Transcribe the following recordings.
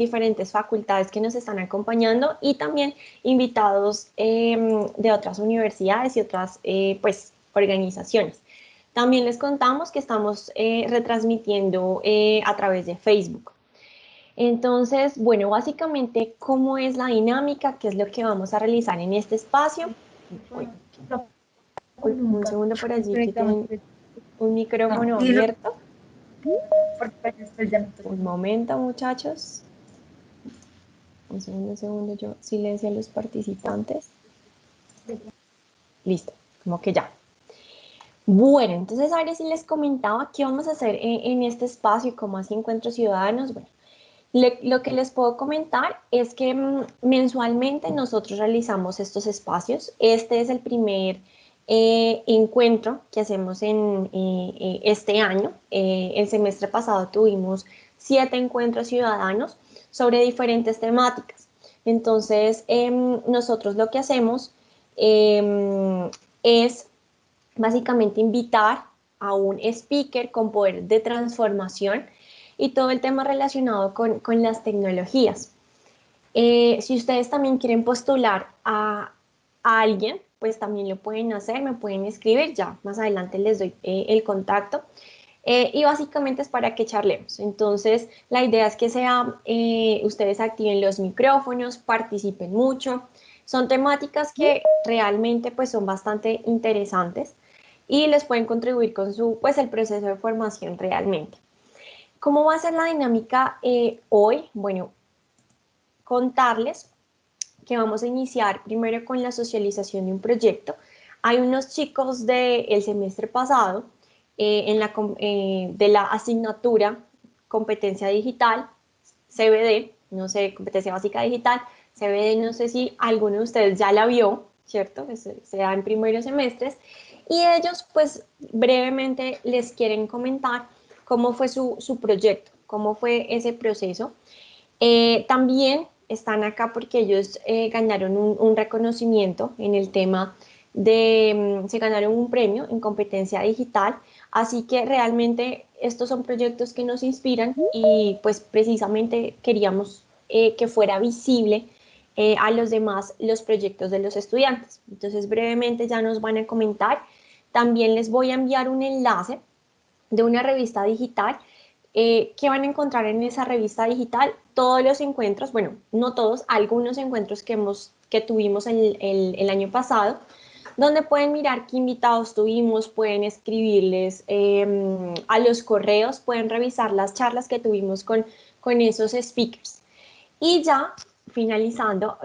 diferentes facultades que nos están acompañando y también invitados de otras universidades y otras pues, organizaciones. También les contamos que estamos retransmitiendo a través de Facebook. Entonces, bueno, básicamente, ¿cómo es la dinámica? ¿Qué es lo que vamos a realizar en este espacio? Uy, un segundo por allí, que tienen un micrófono abierto. Un momento, muchachos. Un segundo, yo silencio a los participantes. Listo, como que ya. Bueno, entonces ahora sí les comentaba qué vamos a hacer en este espacio, cómo así Encuentros Ciudadanos. Bueno, lo que les puedo comentar es que mensualmente nosotros realizamos estos espacios. Este es el primer encuentro que hacemos en este año. El semestre pasado tuvimos 7 encuentros ciudadanos sobre diferentes temáticas. Entonces, nosotros lo que hacemos es básicamente invitar a un speaker con poder de transformación y todo el tema relacionado con las tecnologías. Si ustedes también quieren postular a alguien, pues también lo pueden hacer, me pueden escribir, ya más adelante les doy el contacto. Y básicamente es para que charlemos. Entonces, la idea es que ustedes activen los micrófonos, participen mucho. Son temáticas que realmente pues, son bastante interesantes y les pueden contribuir con pues, el proceso de formación realmente. ¿Cómo va a ser la dinámica hoy? Bueno, contarles que vamos a iniciar primero con la socialización de un proyecto. Hay unos chicos del semestre pasado de la asignatura Competencia Digital, CBD, no sé, Competencia Básica Digital, CBD, no sé si alguno de ustedes ya la vio, ¿cierto? Se da en primeros semestres. Y ellos, pues, brevemente les quieren comentar cómo fue su proyecto, cómo fue ese proceso. También están acá porque ellos ganaron un reconocimiento en el tema se ganaron un premio en competencia digital, así que realmente estos son proyectos que nos inspiran y pues precisamente queríamos que fuera visible a los demás los proyectos de los estudiantes. Entonces brevemente ya nos van a comentar. También les voy a enviar un enlace de una revista digital. ¿Qué van a encontrar en esa revista digital? Todos los encuentros, bueno, no todos, algunos encuentros que tuvimos el año pasado, donde pueden mirar qué invitados tuvimos, pueden escribirles a los correos, pueden revisar las charlas que tuvimos con esos speakers. Y ya, finalizando,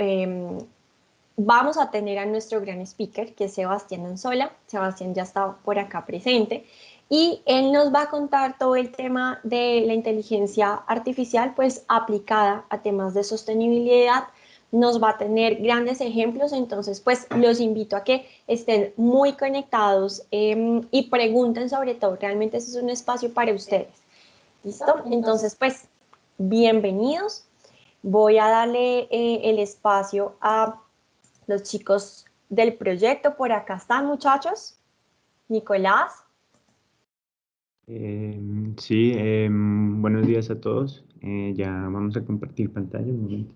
vamos a tener a nuestro gran speaker, que es Sebastián Anzola. Sebastián ya está por acá presente y él nos va a contar todo el tema de la inteligencia artificial, pues aplicada a temas de sostenibilidad. Nos va a tener grandes ejemplos, entonces pues los invito a que estén muy conectados y pregunten sobre todo, realmente ese es un espacio para ustedes. ¿Listo? Entonces pues bienvenidos. Voy a darle el espacio a los chicos del proyecto. Por acá están, muchachos. Nicolás. Sí, buenos días a todos. Ya vamos a compartir pantalla un momento.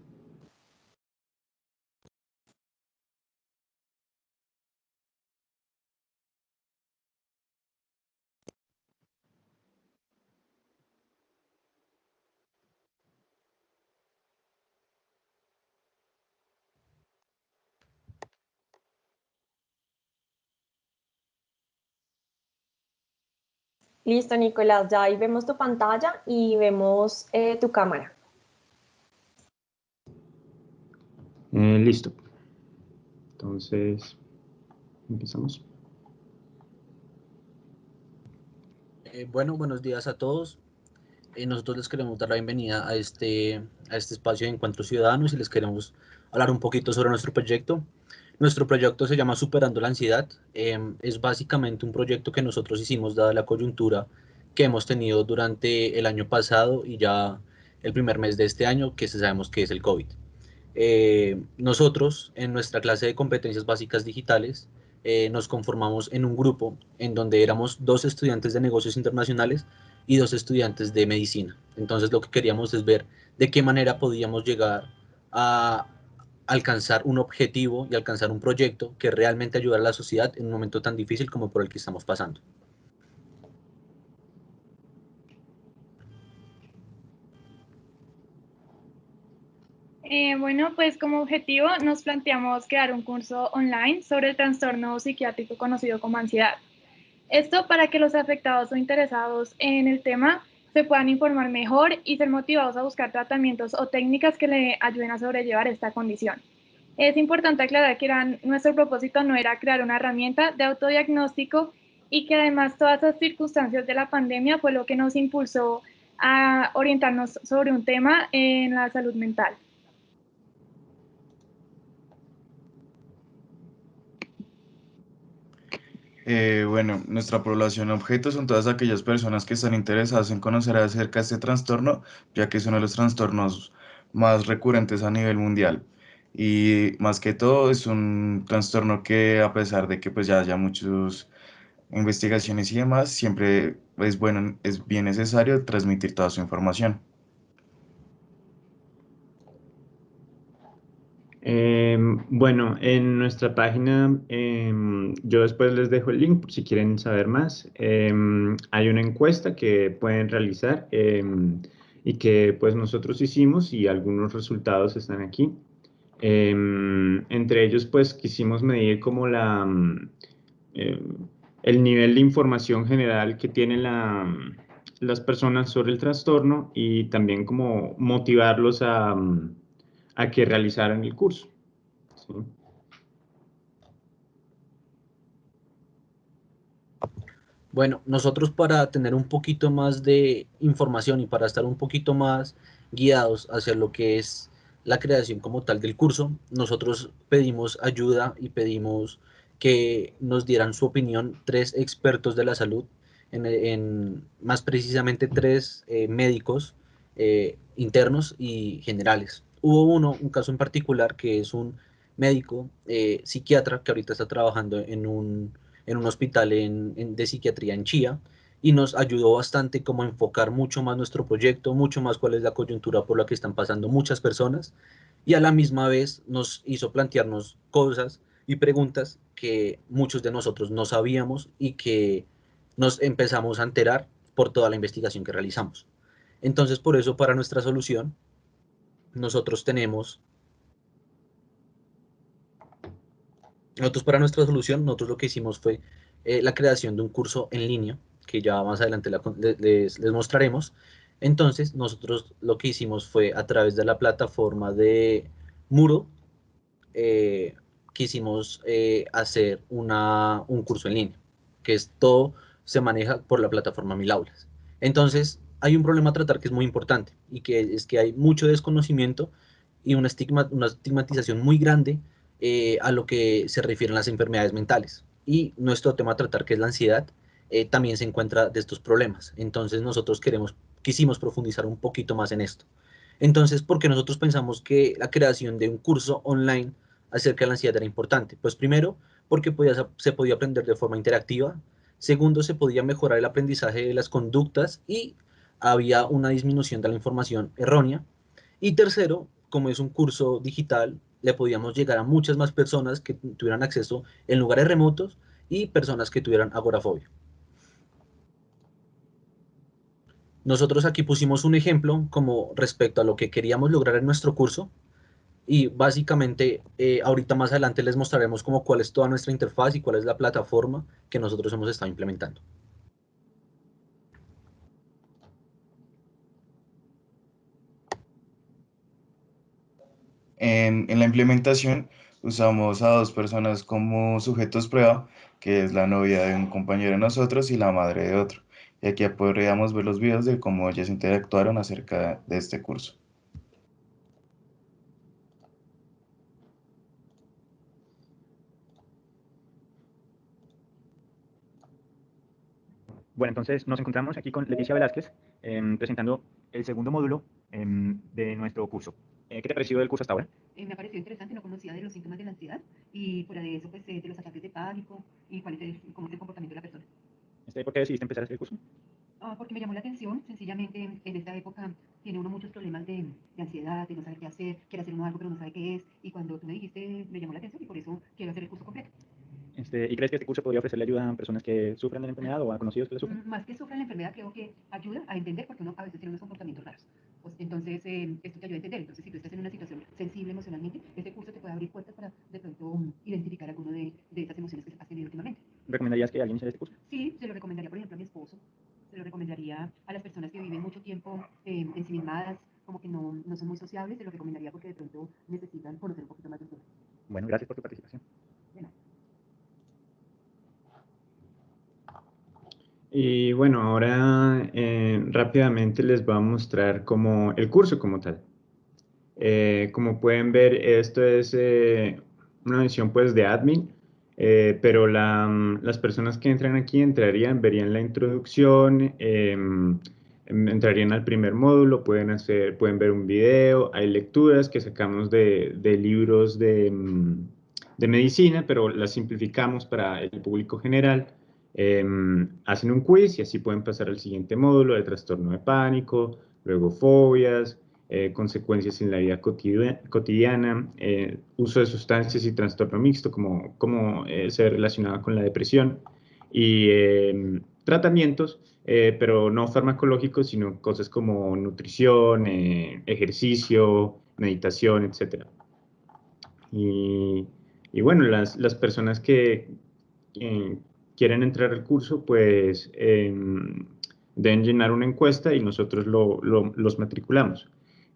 Listo, Nicolás, ya ahí vemos tu pantalla y vemos tu cámara. Listo. Entonces, empezamos. Bueno, buenos días a todos. Nosotros les queremos dar la bienvenida a este espacio de Encuentros Ciudadanos y les queremos hablar un poquito sobre nuestro proyecto. Nuestro proyecto se llama Superando la Ansiedad. Es básicamente un proyecto que nosotros hicimos dada la coyuntura que hemos tenido durante el año pasado y ya el primer mes de este año, que sabemos que es el COVID. Nosotros, en nuestra clase de competencias básicas digitales, nos conformamos en un grupo en donde éramos 2 estudiantes de negocios internacionales y 2 estudiantes de medicina. Entonces lo que queríamos es ver de qué manera podíamos llegar a alcanzar un objetivo y alcanzar un proyecto que realmente ayudara a la sociedad en un momento tan difícil como por el que estamos pasando. Bueno, pues como objetivo nos planteamos crear un curso online sobre el trastorno psiquiátrico conocido como ansiedad. Esto para que los afectados o interesados en el tema se puedan informar mejor y ser motivados a buscar tratamientos o técnicas que le ayuden a sobrellevar esta condición. Es importante aclarar que nuestro propósito no era crear una herramienta de autodiagnóstico y que además todas las circunstancias de la pandemia fue lo que nos impulsó a orientarnos sobre un tema en la salud mental. Bueno, nuestra población objeto son todas aquellas personas que están interesadas en conocer acerca de este trastorno, ya que es uno de los trastornos más recurrentes a nivel mundial. Y más que todo es un trastorno que a pesar de que pues ya haya muchas investigaciones y demás, siempre es bueno, es bien necesario transmitir toda su información. Bueno, en nuestra página, yo después les dejo el link por si quieren saber más. Hay una encuesta que pueden realizar y que pues nosotros hicimos y algunos resultados están aquí. Entre ellos pues quisimos medir como el nivel de información general que tienen las personas sobre el trastorno y también como motivarlos a que realizaran el curso. ¿Sí? Bueno, nosotros para tener un poquito más de información y para estar un poquito más guiados hacia lo que es la creación como tal del curso, nosotros pedimos ayuda y pedimos que nos dieran su opinión 3 expertos de la salud, más precisamente 3 médicos internos y generales. Hubo un caso en particular que es un médico psiquiatra que ahorita está trabajando en un hospital de psiquiatría en Chía y nos ayudó bastante como a enfocar mucho más nuestro proyecto, mucho más cuál es la coyuntura por la que están pasando muchas personas y a la misma vez nos hizo plantearnos cosas y preguntas que muchos de nosotros no sabíamos y que nos empezamos a enterar por toda la investigación que realizamos. Entonces, por eso, para nuestra solución, nosotros tenemos nosotros lo que hicimos fue la creación de un curso en línea, que ya más adelante les mostraremos. Entonces, nosotros lo que hicimos fue a través de la plataforma de Moodle, eh, quisimos hacer un curso en línea, que es todo se maneja por la plataforma Mil Aulas. Entonces, hay un problema a tratar que es muy importante y que es que hay mucho desconocimiento y una estigmatización muy grande a lo que se refieren las enfermedades mentales. Y nuestro tema a tratar, que es la ansiedad, también se encuentra de estos problemas. Entonces, nosotros quisimos profundizar un poquito más en esto. Entonces, ¿por qué nosotros pensamos que la creación de un curso online acerca de la ansiedad era importante? Pues primero, porque se podía aprender de forma interactiva. Segundo, se podía mejorar el aprendizaje de las conductas y había una disminución de la información errónea. Y tercero, como es un curso digital, le podíamos llegar a muchas más personas que tuvieran acceso en lugares remotos y personas que tuvieran agorafobia. Nosotros aquí pusimos un ejemplo como respecto a lo que queríamos lograr en nuestro curso y básicamente ahorita más adelante les mostraremos como cuál es toda nuestra interfaz y cuál es la plataforma que nosotros hemos estado implementando. En la implementación usamos a 2 personas como sujetos prueba, que es la novia de un compañero de nosotros y la madre de otro. Y aquí podríamos ver los videos de cómo ellas interactuaron acerca de este curso. Bueno, entonces nos encontramos aquí con Leticia Velázquez presentando el segundo módulo de nuestro curso. ¿Qué te ha parecido el curso hasta ahora? Me ha parecido interesante, no conocía de los síntomas de la ansiedad y fuera de eso, pues de los ataques de pánico y cómo es el comportamiento de la persona. ¿Por qué decidiste empezar a hacer el curso? Porque me llamó la atención, sencillamente en esta época tiene uno muchos problemas de ansiedad, de no saber qué hacer, quiere hacer uno algo pero no sabe qué es, y cuando tú me dijiste me llamó la atención y por eso quiero hacer el curso completo. ¿Y crees que este curso podría ofrecerle ayuda a personas que sufren de la enfermedad o a conocidos que la sufren? Más que sufren la enfermedad, creo que ayuda a entender, porque uno a veces tiene unos comportamientos raros. Pues, entonces, esto te ayuda a entender. Entonces, si tú estás en una situación sensible emocionalmente, este curso te puede abrir puertas para de pronto identificar alguno de estas emociones que has tenido últimamente. ¿Recomendarías que alguien hiciera este curso? Sí, se lo recomendaría, por ejemplo, a mi esposo. Se lo recomendaría a las personas que viven mucho tiempo ensimismadas, como que no son muy sociables. Se lo recomendaría porque de pronto necesitan conocer un poquito más del tema. Bueno, gracias por tu participación. De nada. Y bueno, ahora rápidamente les voy a mostrar como el curso como tal. Como pueden ver, esto es una visión pues de admin, pero las personas que entran aquí entrarían, verían la introducción, entrarían al primer módulo, pueden ver un video, hay lecturas que sacamos de libros de medicina, pero las simplificamos para el público general. Hacen un quiz y así pueden pasar al siguiente módulo de trastorno de pánico, luego fobias, consecuencias en la vida cotidiana, uso de sustancias y trastorno mixto, como se relacionaba con la depresión, y tratamientos, pero no farmacológicos, sino cosas como nutrición, ejercicio, meditación, etc. Y bueno, las personas que eh, quieren entrar al curso, pues deben llenar una encuesta y nosotros los matriculamos.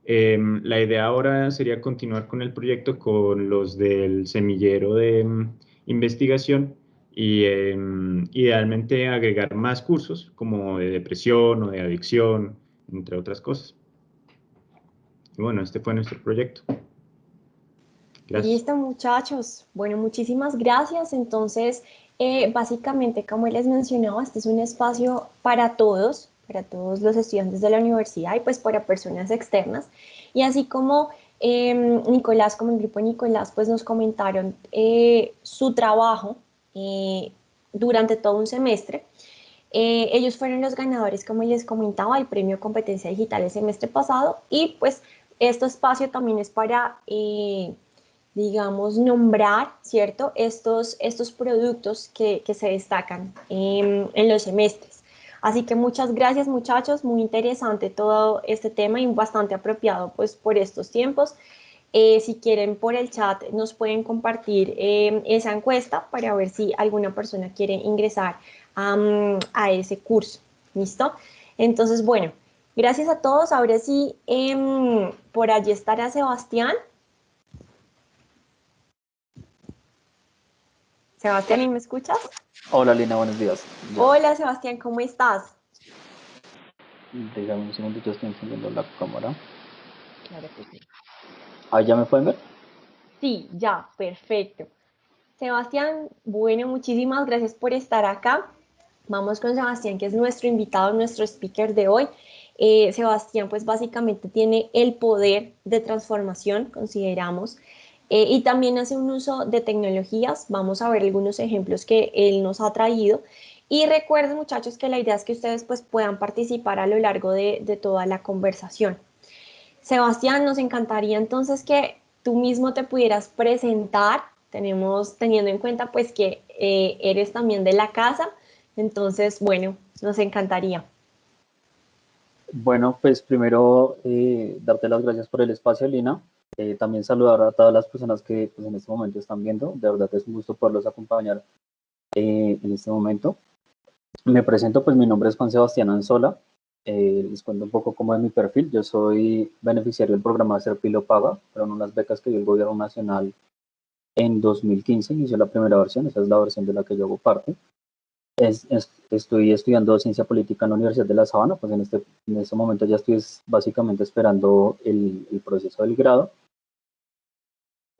La idea ahora sería continuar con el proyecto con los del semillero de investigación y idealmente agregar más cursos como de depresión o de adicción, entre otras cosas. Y bueno, este fue nuestro proyecto. Gracias. Listo, muchachos. Bueno, muchísimas gracias. Entonces, básicamente, como les mencionaba, este es un espacio para todos los estudiantes de la universidad y pues para personas externas. Y así como Nicolás, como el grupo Nicolás, pues nos comentaron su trabajo durante todo un semestre. Ellos fueron los ganadores, como les comentaba, del premio Competencia Digital el semestre pasado y pues este espacio también es para digamos, nombrar, ¿cierto? Estos productos que se destacan en los semestres. Así que muchas gracias, muchachos. Muy interesante todo este tema y bastante apropiado, pues, por estos tiempos. Si quieren, por el chat nos pueden compartir esa encuesta para ver si alguna persona quiere ingresar a ese curso. ¿Listo? Entonces, bueno, gracias a todos. Ahora sí, por allí estará Sebastián. Sebastián, ¿me escuchas? Hola Lina, buenos días. Ya. Hola Sebastián, ¿cómo estás? Déjame un segundito, estoy encendiendo la cámara. Claro que sí. ¿Ah, ya me pueden ver? Sí, ya, perfecto. Sebastián, bueno, muchísimas gracias por estar acá. Vamos con Sebastián, que es nuestro invitado, nuestro speaker de hoy. Sebastián, pues básicamente tiene el poder de transformación, consideramos, y también hace un uso de tecnologías. Vamos a ver algunos ejemplos que él nos ha traído. Y recuerden, muchachos, que la idea es que ustedes pues puedan participar a lo largo de toda la conversación. Sebastián, nos encantaría entonces que tú mismo te pudieras presentar, teniendo en cuenta pues que eres también de la casa, entonces, bueno, nos encantaría. Bueno, pues primero darte las gracias por el espacio, Lina. También saludar a todas las personas que pues, en este momento están viendo. De verdad es un gusto poderlos acompañar en este momento. Me presento, pues mi nombre es Juan Sebastián Anzola. Les cuento un poco cómo es mi perfil. Yo soy beneficiario del programa Serpilo Paga, fueron unas becas que dio el gobierno nacional en 2015, inició la primera versión, esa es la versión de la que yo hago parte. Estoy estudiando ciencia política en la Universidad de La Sabana, pues en este momento ya estoy básicamente esperando el proceso del grado.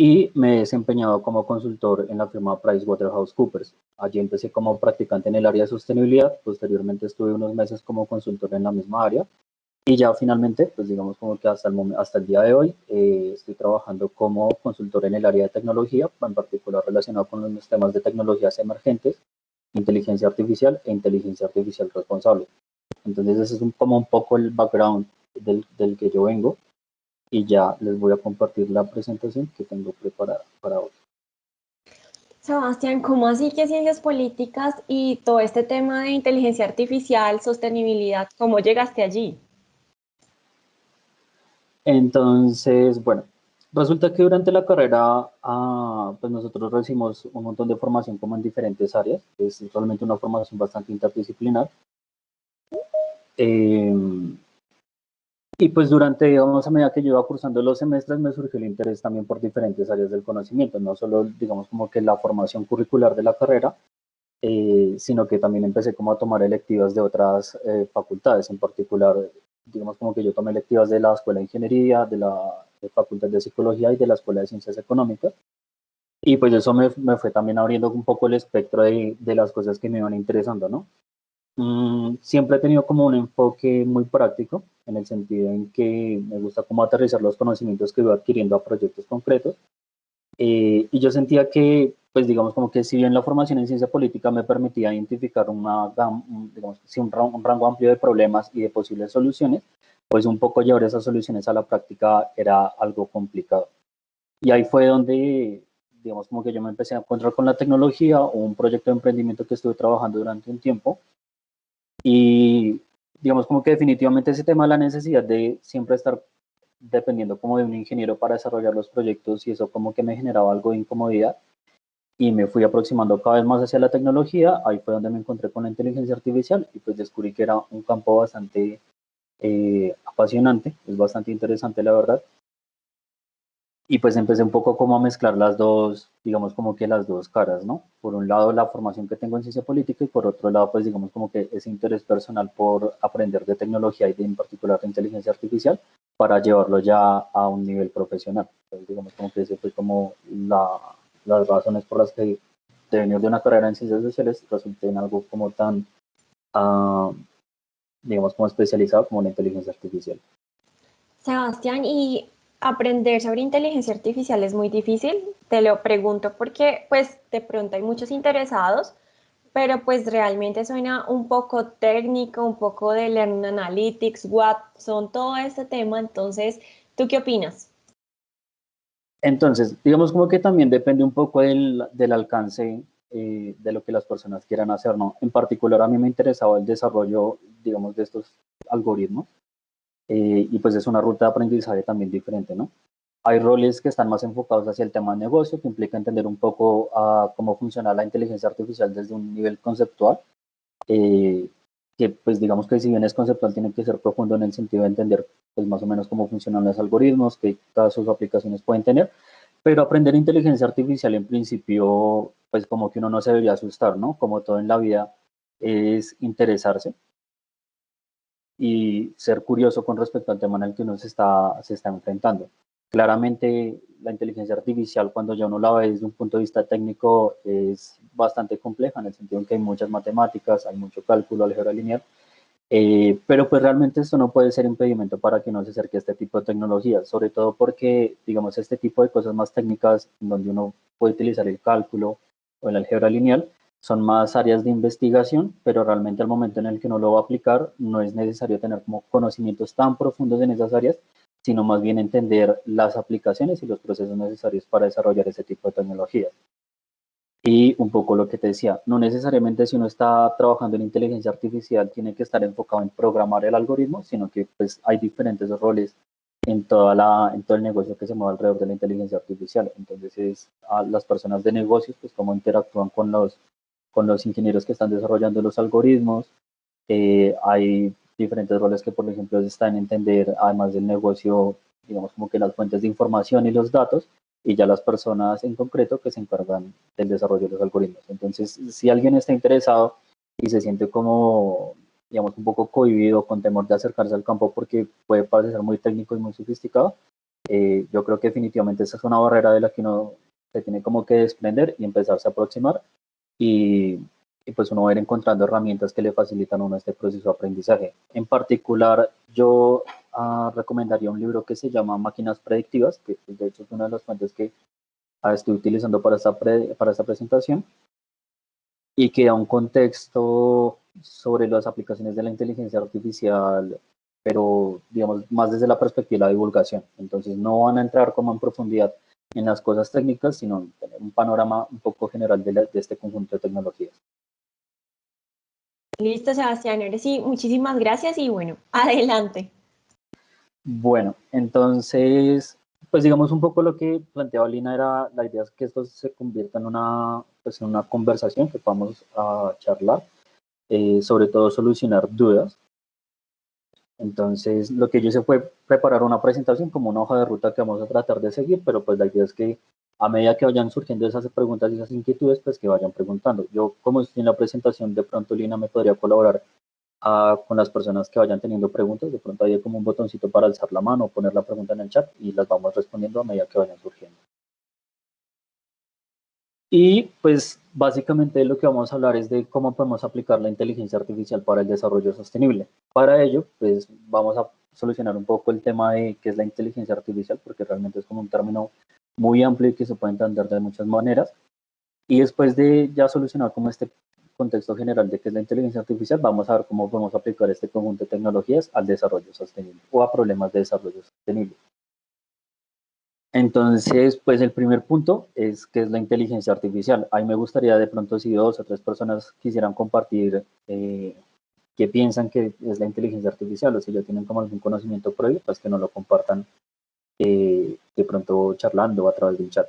Y me he desempeñado como consultor en la firma PricewaterhouseCoopers. Allí empecé como practicante en el área de sostenibilidad, posteriormente estuve unos meses como consultor en la misma área y ya finalmente, pues digamos como que hasta el día de hoy estoy trabajando como consultor en el área de tecnología, en particular relacionado con los temas de tecnologías emergentes, inteligencia artificial e inteligencia artificial responsable. Entonces ese es como un poco el background del que yo vengo y ya les voy a compartir la presentación que tengo preparada para hoy. Sebastián, ¿cómo así que ciencias políticas y todo este tema de inteligencia artificial, sostenibilidad, cómo llegaste allí? Entonces, bueno, resulta que durante la carrera, pues nosotros recibimos un montón de formación como en diferentes áreas. Es realmente una formación bastante interdisciplinar. Y pues durante, digamos, a medida que yo iba cursando los semestres, me surgió el interés también por diferentes áreas del conocimiento, no solo, digamos, como que la formación curricular de la carrera, sino que también empecé como a tomar electivas de otras facultades, en particular, digamos, como que yo tomé electivas de la Escuela de Ingeniería, de la Facultad de Psicología y de la Escuela de Ciencias Económicas. Y pues eso me fue también abriendo un poco el espectro de las cosas que me iban interesando, ¿no? Siempre he tenido como un enfoque muy práctico, en el sentido en que me gusta como aterrizar los conocimientos que voy adquiriendo a proyectos concretos. Y yo sentía que, pues digamos como que si bien la formación en ciencia política me permitía identificar digamos, sí, un rango amplio de problemas y de posibles soluciones, pues un poco llevar esas soluciones a la práctica era algo complicado. Y ahí fue donde, digamos como que yo me empecé a encontrar con la tecnología o un proyecto de emprendimiento que estuve trabajando durante un tiempo y digamos como que definitivamente ese tema de la necesidad de siempre estar dependiendo como de un ingeniero para desarrollar los proyectos y eso como que me generaba algo de incomodidad y me fui aproximando cada vez más hacia la tecnología. Ahí fue donde me encontré con la inteligencia artificial y pues descubrí que era un campo bastante apasionante, es bastante interesante la verdad. Y pues empecé un poco como a mezclar las dos, digamos como que las dos caras, ¿no? Por un lado la formación que tengo en ciencia política y por otro lado pues digamos como que ese interés personal por aprender de tecnología y de, en particular de inteligencia artificial para llevarlo ya a un nivel profesional. Entonces digamos como que ese fue como las razones por las que de venir de una carrera en ciencias sociales resulté en algo como tan, uh, digamos como especializado como la inteligencia artificial. Sebastián, ¿y aprender sobre inteligencia artificial es muy difícil? Te lo pregunto porque pues de pronto hay muchos interesados, pero pues realmente suena un poco técnico, un poco de Learning Analytics, Watson, todo este tema. Entonces, ¿tú qué opinas? Entonces, digamos como que también depende un poco del alcance de lo que las personas quieran hacer, ¿no? En particular, a mí me interesaba el desarrollo, digamos, de estos algoritmos y pues es una ruta de aprendizaje también diferente, ¿no? Hay roles que están más enfocados hacia el tema de negocio, que implica entender un poco cómo funciona la inteligencia artificial desde un nivel conceptual, eh, que pues digamos que si bien es conceptual, tiene que ser profundo en el sentido de entender pues más o menos cómo funcionan los algoritmos, qué casos o aplicaciones pueden tener, pero aprender inteligencia artificial en principio, pues como que uno no se debería asustar, ¿no? Como todo en la vida es interesarse y ser curioso con respecto al tema en el que uno se está enfrentando. Claramente la inteligencia artificial cuando ya uno la ve desde un punto de vista técnico es bastante compleja en el sentido en que hay muchas matemáticas, hay mucho cálculo, álgebra lineal, pero pues realmente esto no puede ser impedimento para que uno se acerque a este tipo de tecnologías, sobre todo porque, digamos, este tipo de cosas más técnicas, donde uno puede utilizar el cálculo o el álgebra lineal, son más áreas de investigación, pero realmente al momento en el que uno lo va a aplicar, no es necesario tener como conocimientos tan profundos en esas áreas, sino más bien entender las aplicaciones y los procesos necesarios para desarrollar ese tipo de tecnologías. Y un poco lo que te decía, no necesariamente si uno está trabajando en inteligencia artificial tiene que estar enfocado en programar el algoritmo, sino que pues hay diferentes roles en en todo el negocio que se mueve alrededor de la inteligencia artificial. Entonces es a las personas de negocios, pues cómo interactúan con los ingenieros que están desarrollando los algoritmos. Hay diferentes roles que, por ejemplo, están en entender, además del negocio, digamos como que las fuentes de información y los datos, y ya las personas en concreto que se encargan del desarrollo de los algoritmos. Entonces, si alguien está interesado y se siente como, digamos, un poco cohibido, con temor de acercarse al campo porque puede parecer muy técnico y muy sofisticado, yo creo que definitivamente esa es una barrera de la que uno se tiene como que desprender y empezarse a aproximar y, y pues uno va a ir encontrando herramientas que le facilitan a uno este proceso de aprendizaje. En particular, yo recomendaría un libro que se llama Máquinas Predictivas, que de hecho es una de las fuentes que estoy utilizando para esta presentación y que da un contexto sobre las aplicaciones de la inteligencia artificial, pero digamos más desde la perspectiva de divulgación. Entonces no van a entrar como en profundidad en las cosas técnicas, sino tener un panorama un poco general de este conjunto de tecnologías. Listo, Sebastián, ahora sí, muchísimas gracias y bueno, adelante. Bueno, entonces, pues digamos un poco lo que planteaba Lina era, la idea es que esto se convierta en pues en una conversación que vamos a charlar, sobre todo solucionar dudas. Entonces, lo que yo hice fue preparar una presentación como una hoja de ruta que vamos a tratar de seguir, pero pues la idea es que a medida que vayan surgiendo esas preguntas y esas inquietudes, pues que vayan preguntando. Yo, como estoy en la presentación, de pronto Lina me podría colaborar con las personas que vayan teniendo preguntas. De pronto hay como un botoncito para alzar la mano o poner la pregunta en el chat y las vamos respondiendo a medida que vayan surgiendo. Y pues básicamente lo que vamos a hablar es de cómo podemos aplicar la inteligencia artificial para el desarrollo sostenible. Para ello, pues vamos a solucionar un poco el tema de qué es la inteligencia artificial, porque realmente es como un término muy amplio y que se puede entender de muchas maneras. Y después de ya solucionar como este contexto general de qué es la inteligencia artificial, vamos a ver cómo podemos aplicar este conjunto de tecnologías al desarrollo sostenible o a problemas de desarrollo sostenible. Entonces, pues el primer punto es qué es la inteligencia artificial. A mí me gustaría de pronto si 2 o 3 personas quisieran compartir qué piensan que es la inteligencia artificial o si ya tienen como algún conocimiento previo, pues que nos lo compartan de pronto charlando o a través de un chat.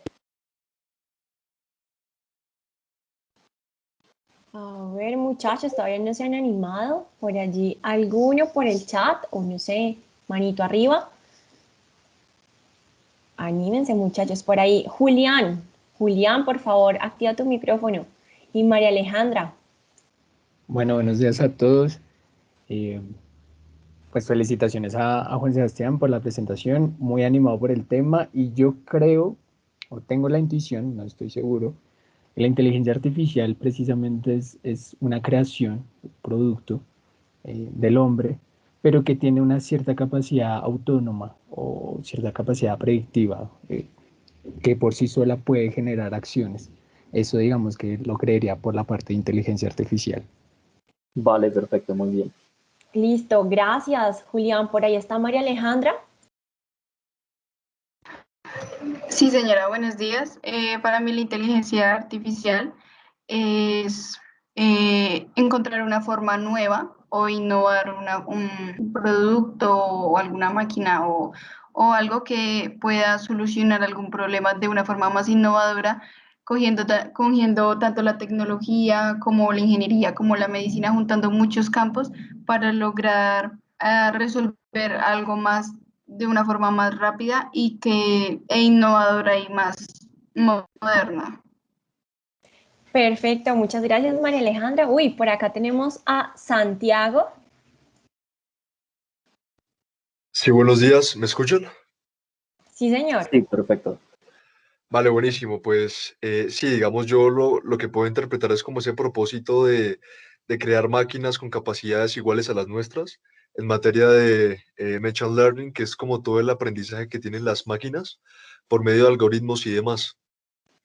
A ver, muchachos, todavía no se han animado. Por allí, alguno por el chat o no sé, manito arriba. Anímense, muchachos, por ahí. Julián, Julián, por favor, activa tu micrófono. Y María Alejandra. Bueno, buenos días a todos. Eh, pues felicitaciones a Juan Sebastián por la presentación, muy animado por el tema y yo creo, o tengo la intuición, no estoy seguro, que la inteligencia artificial precisamente es una creación, un producto del hombre, pero que tiene una cierta capacidad autónoma o cierta capacidad predictiva, que por sí sola puede generar acciones. Eso digamos que lo creería por la parte de inteligencia artificial. Vale, perfecto, muy bien. Listo, gracias, Julián. Por ahí está María Alejandra. Sí, señora, buenos días. Para mí la inteligencia artificial es encontrar una forma nueva o innovar un producto o alguna máquina o algo que pueda solucionar algún problema de una forma más innovadora, cogiendo tanto la tecnología como la ingeniería, como la medicina, juntando muchos campos para lograr resolver algo más de una forma más rápida e innovadora y más moderna. Perfecto, muchas gracias, María Alejandra. Uy, por acá tenemos a Santiago. Sí, buenos días, ¿me escuchan? Sí, señor. Sí, perfecto. Vale, buenísimo. Pues sí, digamos, yo lo que puedo interpretar es como ese propósito de crear máquinas con capacidades iguales a las nuestras en materia de machine learning, que es como todo el aprendizaje que tienen las máquinas por medio de algoritmos y demás,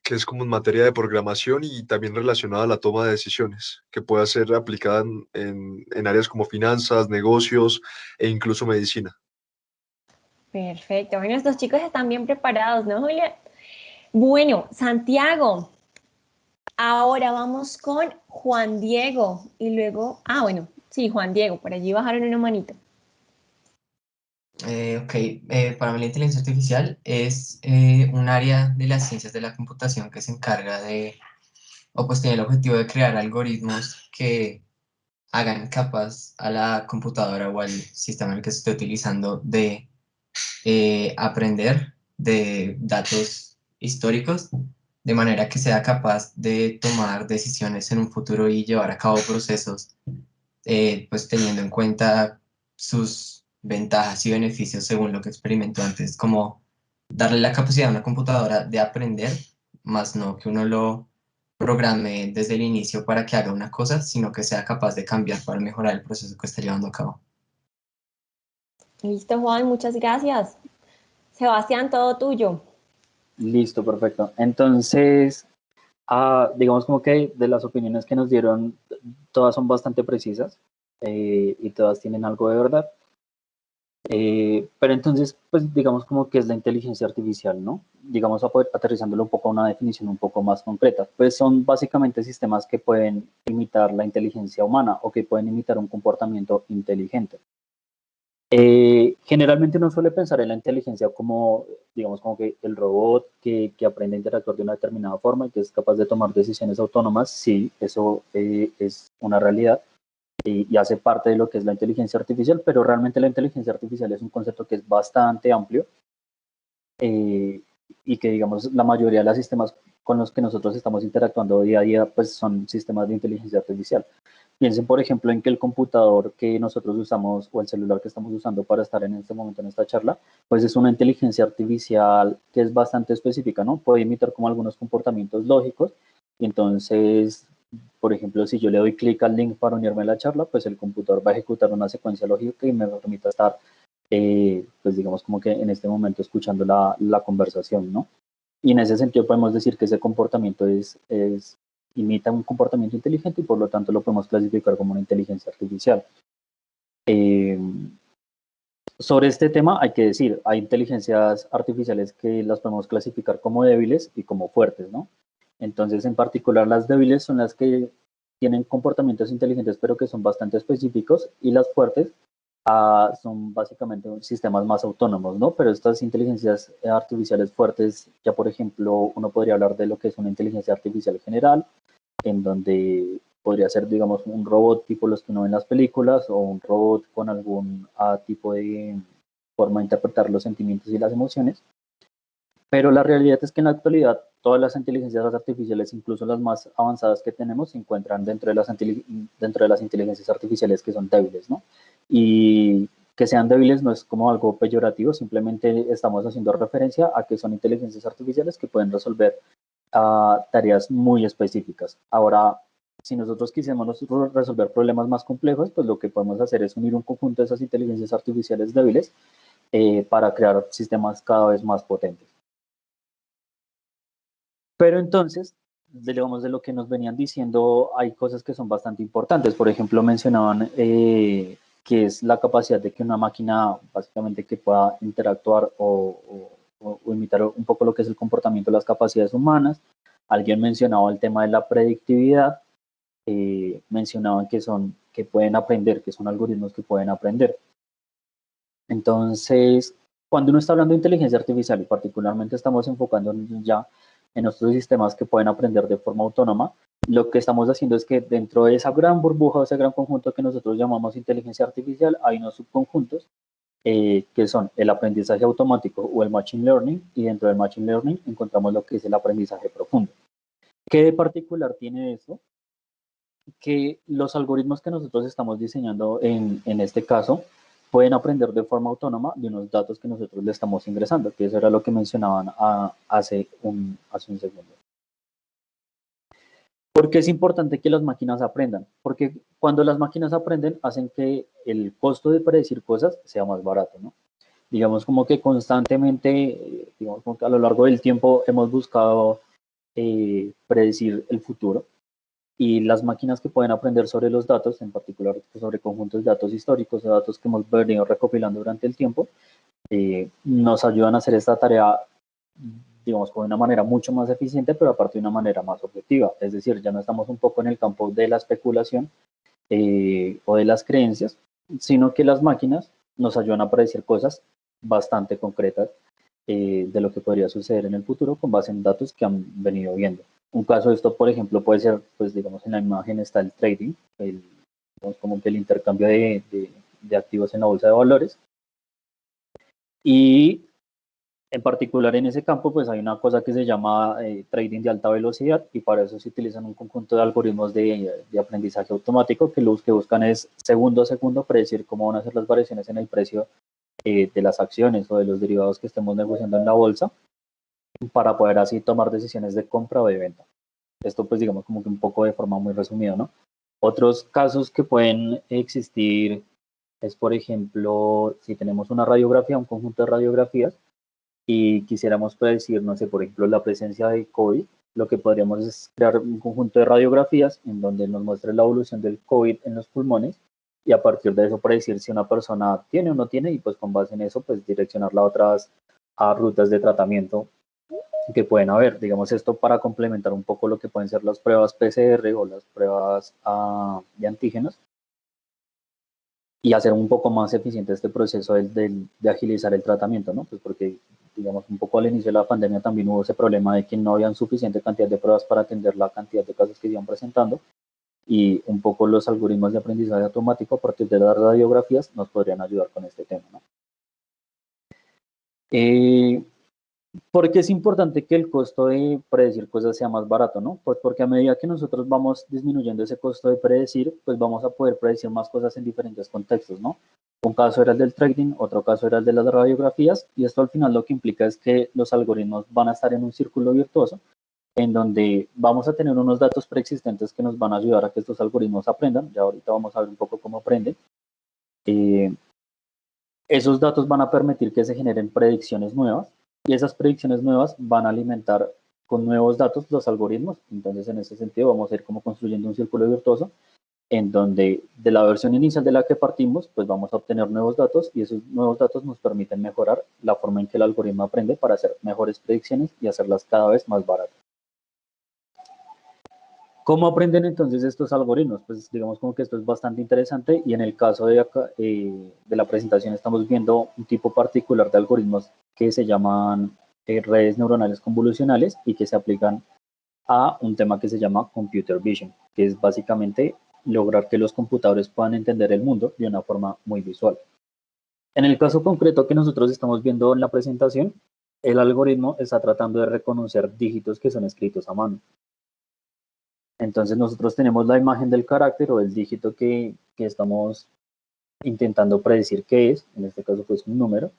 que es como en materia de programación y también relacionada a la toma de decisiones, que pueda ser aplicada en áreas como finanzas, negocios e incluso medicina. Perfecto. Bueno, estos chicos están bien preparados, ¿no, Julia? Bueno, Santiago. Ahora vamos con Juan Diego y luego, bueno, sí, Juan Diego, por allí bajaron una manito. Para mí la inteligencia artificial es un área de las ciencias de la computación que se encarga o pues tiene el objetivo de crear algoritmos que hagan capaz a la computadora o al sistema en el que se esté utilizando de aprender de datos históricos, de manera que sea capaz de tomar decisiones en un futuro y llevar a cabo procesos, pues teniendo en cuenta sus ventajas y beneficios según lo que experimentó antes, como darle la capacidad a una computadora de aprender, más no que uno lo programe desde el inicio para que haga una cosa, sino que sea capaz de cambiar para mejorar el proceso que está llevando a cabo. Listo, Juan, muchas gracias. Sebastián, todo tuyo. Listo, perfecto. Entonces, Digamos como que de las opiniones que nos dieron, todas son bastante precisas y todas tienen algo de verdad. Pero entonces, pues digamos como que es la inteligencia artificial, ¿no? Digamos aterrizándolo un poco a una definición un poco más concreta. Pues son básicamente sistemas que pueden imitar la inteligencia humana o que pueden imitar un comportamiento inteligente. Generalmente uno suele pensar en la inteligencia como, digamos, como que el robot que aprende a interactuar de una determinada forma y que es capaz de tomar decisiones autónomas. Sí, eso es una realidad y hace parte de lo que es la inteligencia artificial, pero realmente la inteligencia artificial es un concepto que es bastante amplio eh, y que, digamos, la mayoría de los sistemas con los que nosotros estamos interactuando día a día, pues son sistemas de inteligencia artificial. Piensen, por ejemplo, en que el computador que nosotros usamos o el celular que estamos usando para estar en este momento en esta charla, pues es una inteligencia artificial que es bastante específica, ¿no? Puede imitar como algunos comportamientos lógicos. Y entonces, por ejemplo, si yo le doy clic al link para unirme a la charla, pues el computador va a ejecutar una secuencia lógica que me permita estar, pues digamos, como que en este momento escuchando la conversación, ¿no? Y en ese sentido podemos decir que ese comportamiento imita un comportamiento inteligente y por lo tanto lo podemos clasificar como una inteligencia artificial. Sobre este tema hay que decir, hay inteligencias artificiales que las podemos clasificar como débiles y como fuertes, ¿no? Entonces, en particular, las débiles son las que tienen comportamientos inteligentes pero que son bastante específicos y las fuertes son básicamente sistemas más autónomos, ¿no? Pero estas inteligencias artificiales fuertes, ya por ejemplo, uno podría hablar de lo que es una inteligencia artificial general, en donde podría ser, digamos, un robot tipo los que uno ve en las películas o un robot con algún tipo de forma de interpretar los sentimientos y las emociones. Pero la realidad es que en la actualidad todas las inteligencias artificiales, incluso las más avanzadas que tenemos, se encuentran dentro de las inteligencias artificiales que son débiles, ¿no? Y que sean débiles no es como algo peyorativo, simplemente estamos haciendo referencia a que son inteligencias artificiales que pueden resolver tareas muy específicas. Ahora, si nosotros quisiéramos resolver problemas más complejos, pues lo que podemos hacer es unir un conjunto de esas inteligencias artificiales débiles para crear sistemas cada vez más potentes. Pero entonces, digamos, de lo que nos venían diciendo, hay cosas que son bastante importantes. Por ejemplo, mencionaban que es la capacidad de que una máquina, básicamente, que pueda interactuar o imitar un poco lo que es el comportamiento de las capacidades humanas. Alguien mencionaba el tema de la predictividad. Mencionaban que pueden aprender, que son algoritmos que pueden aprender. Entonces, cuando uno está hablando de inteligencia artificial y particularmente estamos enfocando ya en nuestros sistemas que pueden aprender de forma autónoma, lo que estamos haciendo es que dentro de esa gran burbuja, ese gran conjunto que nosotros llamamos inteligencia artificial, hay unos subconjuntos que son el aprendizaje automático o el machine learning, y dentro del machine learning encontramos lo que es el aprendizaje profundo. ¿Qué de particular tiene eso? Que los algoritmos que nosotros estamos diseñando en este caso pueden aprender de forma autónoma de unos datos que nosotros le estamos ingresando, que eso era lo que mencionaban hace un segundo. ¿Por qué es importante que las máquinas aprendan? Porque cuando las máquinas aprenden, hacen que el costo de predecir cosas sea más barato, ¿no? Digamos como que constantemente, digamos como que a lo largo del tiempo hemos buscado predecir el futuro. Y las máquinas que pueden aprender sobre los datos, en particular sobre conjuntos de datos históricos o datos que hemos venido recopilando durante el tiempo, nos ayudan a hacer esta tarea, digamos, de una manera mucho más eficiente, pero aparte de una manera más objetiva. Es decir, ya no estamos un poco en el campo de la especulación o de las creencias, sino que las máquinas nos ayudan a predecir cosas bastante concretas de lo que podría suceder en el futuro con base en datos que han venido viendo. Un caso de esto, por ejemplo, puede ser, pues digamos, en la imagen está el trading, digamos, como que el intercambio de activos en la bolsa de valores. Y en particular en ese campo, pues hay una cosa que se llama trading de alta velocidad, y para eso se utilizan un conjunto de algoritmos de aprendizaje automático que lo que buscan es segundo a segundo predecir cómo van a ser las variaciones en el precio de las acciones o de los derivados que estemos negociando en la bolsa, para poder así tomar decisiones de compra o de venta. Esto pues digamos como que un poco de forma muy resumida, ¿no? Otros casos que pueden existir es, por ejemplo, si tenemos una radiografía, un conjunto de radiografías, y quisiéramos predecir, no sé, por ejemplo, la presencia de COVID, lo que podríamos es crear un conjunto de radiografías en donde nos muestre la evolución del COVID en los pulmones y a partir de eso predecir si una persona tiene o no tiene y pues con base en eso pues direccionarla a rutas de tratamiento que pueden haber. Digamos esto para complementar un poco lo que pueden ser las pruebas PCR o las pruebas de antígenos y hacer un poco más eficiente este proceso de agilizar el tratamiento, ¿no? Pues porque, digamos, un poco al inicio de la pandemia también hubo ese problema de que no habían suficiente cantidad de pruebas para atender la cantidad de casos que se iban presentando y un poco los algoritmos de aprendizaje automático a partir de las radiografías nos podrían ayudar con este tema, ¿no? ¿Por qué es importante que el costo de predecir cosas sea más barato, no? Pues porque a medida que nosotros vamos disminuyendo ese costo de predecir, pues vamos a poder predecir más cosas en diferentes contextos, ¿no? Un caso era el del trading, otro caso era el de las radiografías, y esto al final lo que implica es que los algoritmos van a estar en un círculo virtuoso, en donde vamos a tener unos datos preexistentes que nos van a ayudar a que estos algoritmos aprendan. Ya ahorita vamos a ver un poco cómo aprenden. Esos datos van a permitir que se generen predicciones nuevas, y esas predicciones nuevas van a alimentar con nuevos datos los algoritmos. Entonces, en ese sentido, vamos a ir como construyendo un círculo virtuoso en donde de la versión inicial de la que partimos, pues vamos a obtener nuevos datos y esos nuevos datos nos permiten mejorar la forma en que el algoritmo aprende para hacer mejores predicciones y hacerlas cada vez más baratas. ¿Cómo aprenden entonces estos algoritmos? Pues digamos como que esto es bastante interesante y en el caso de la presentación estamos viendo un tipo particular de algoritmos que se llaman redes neuronales convolucionales y que se aplican a un tema que se llama computer vision, que es básicamente lograr que los computadores puedan entender el mundo de una forma muy visual. En el caso concreto que nosotros estamos viendo en la presentación, el algoritmo está tratando de reconocer dígitos que son escritos a mano. Entonces nosotros tenemos la imagen del carácter o del dígito que estamos intentando predecir qué es, en este caso pues un número,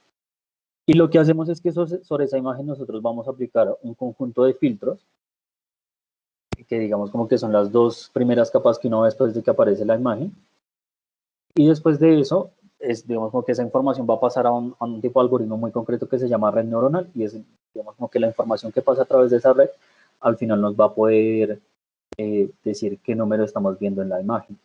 y lo que hacemos es que sobre esa imagen nosotros vamos a aplicar un conjunto de filtros que digamos como que son las dos primeras capas que uno ve después de que aparece la imagen, y después de eso digamos como que esa información va a pasar a un tipo de algoritmo muy concreto que se llama red neuronal, y es digamos como que la información que pasa a través de esa red al final nos va a poder decir qué número estamos viendo en la imagen.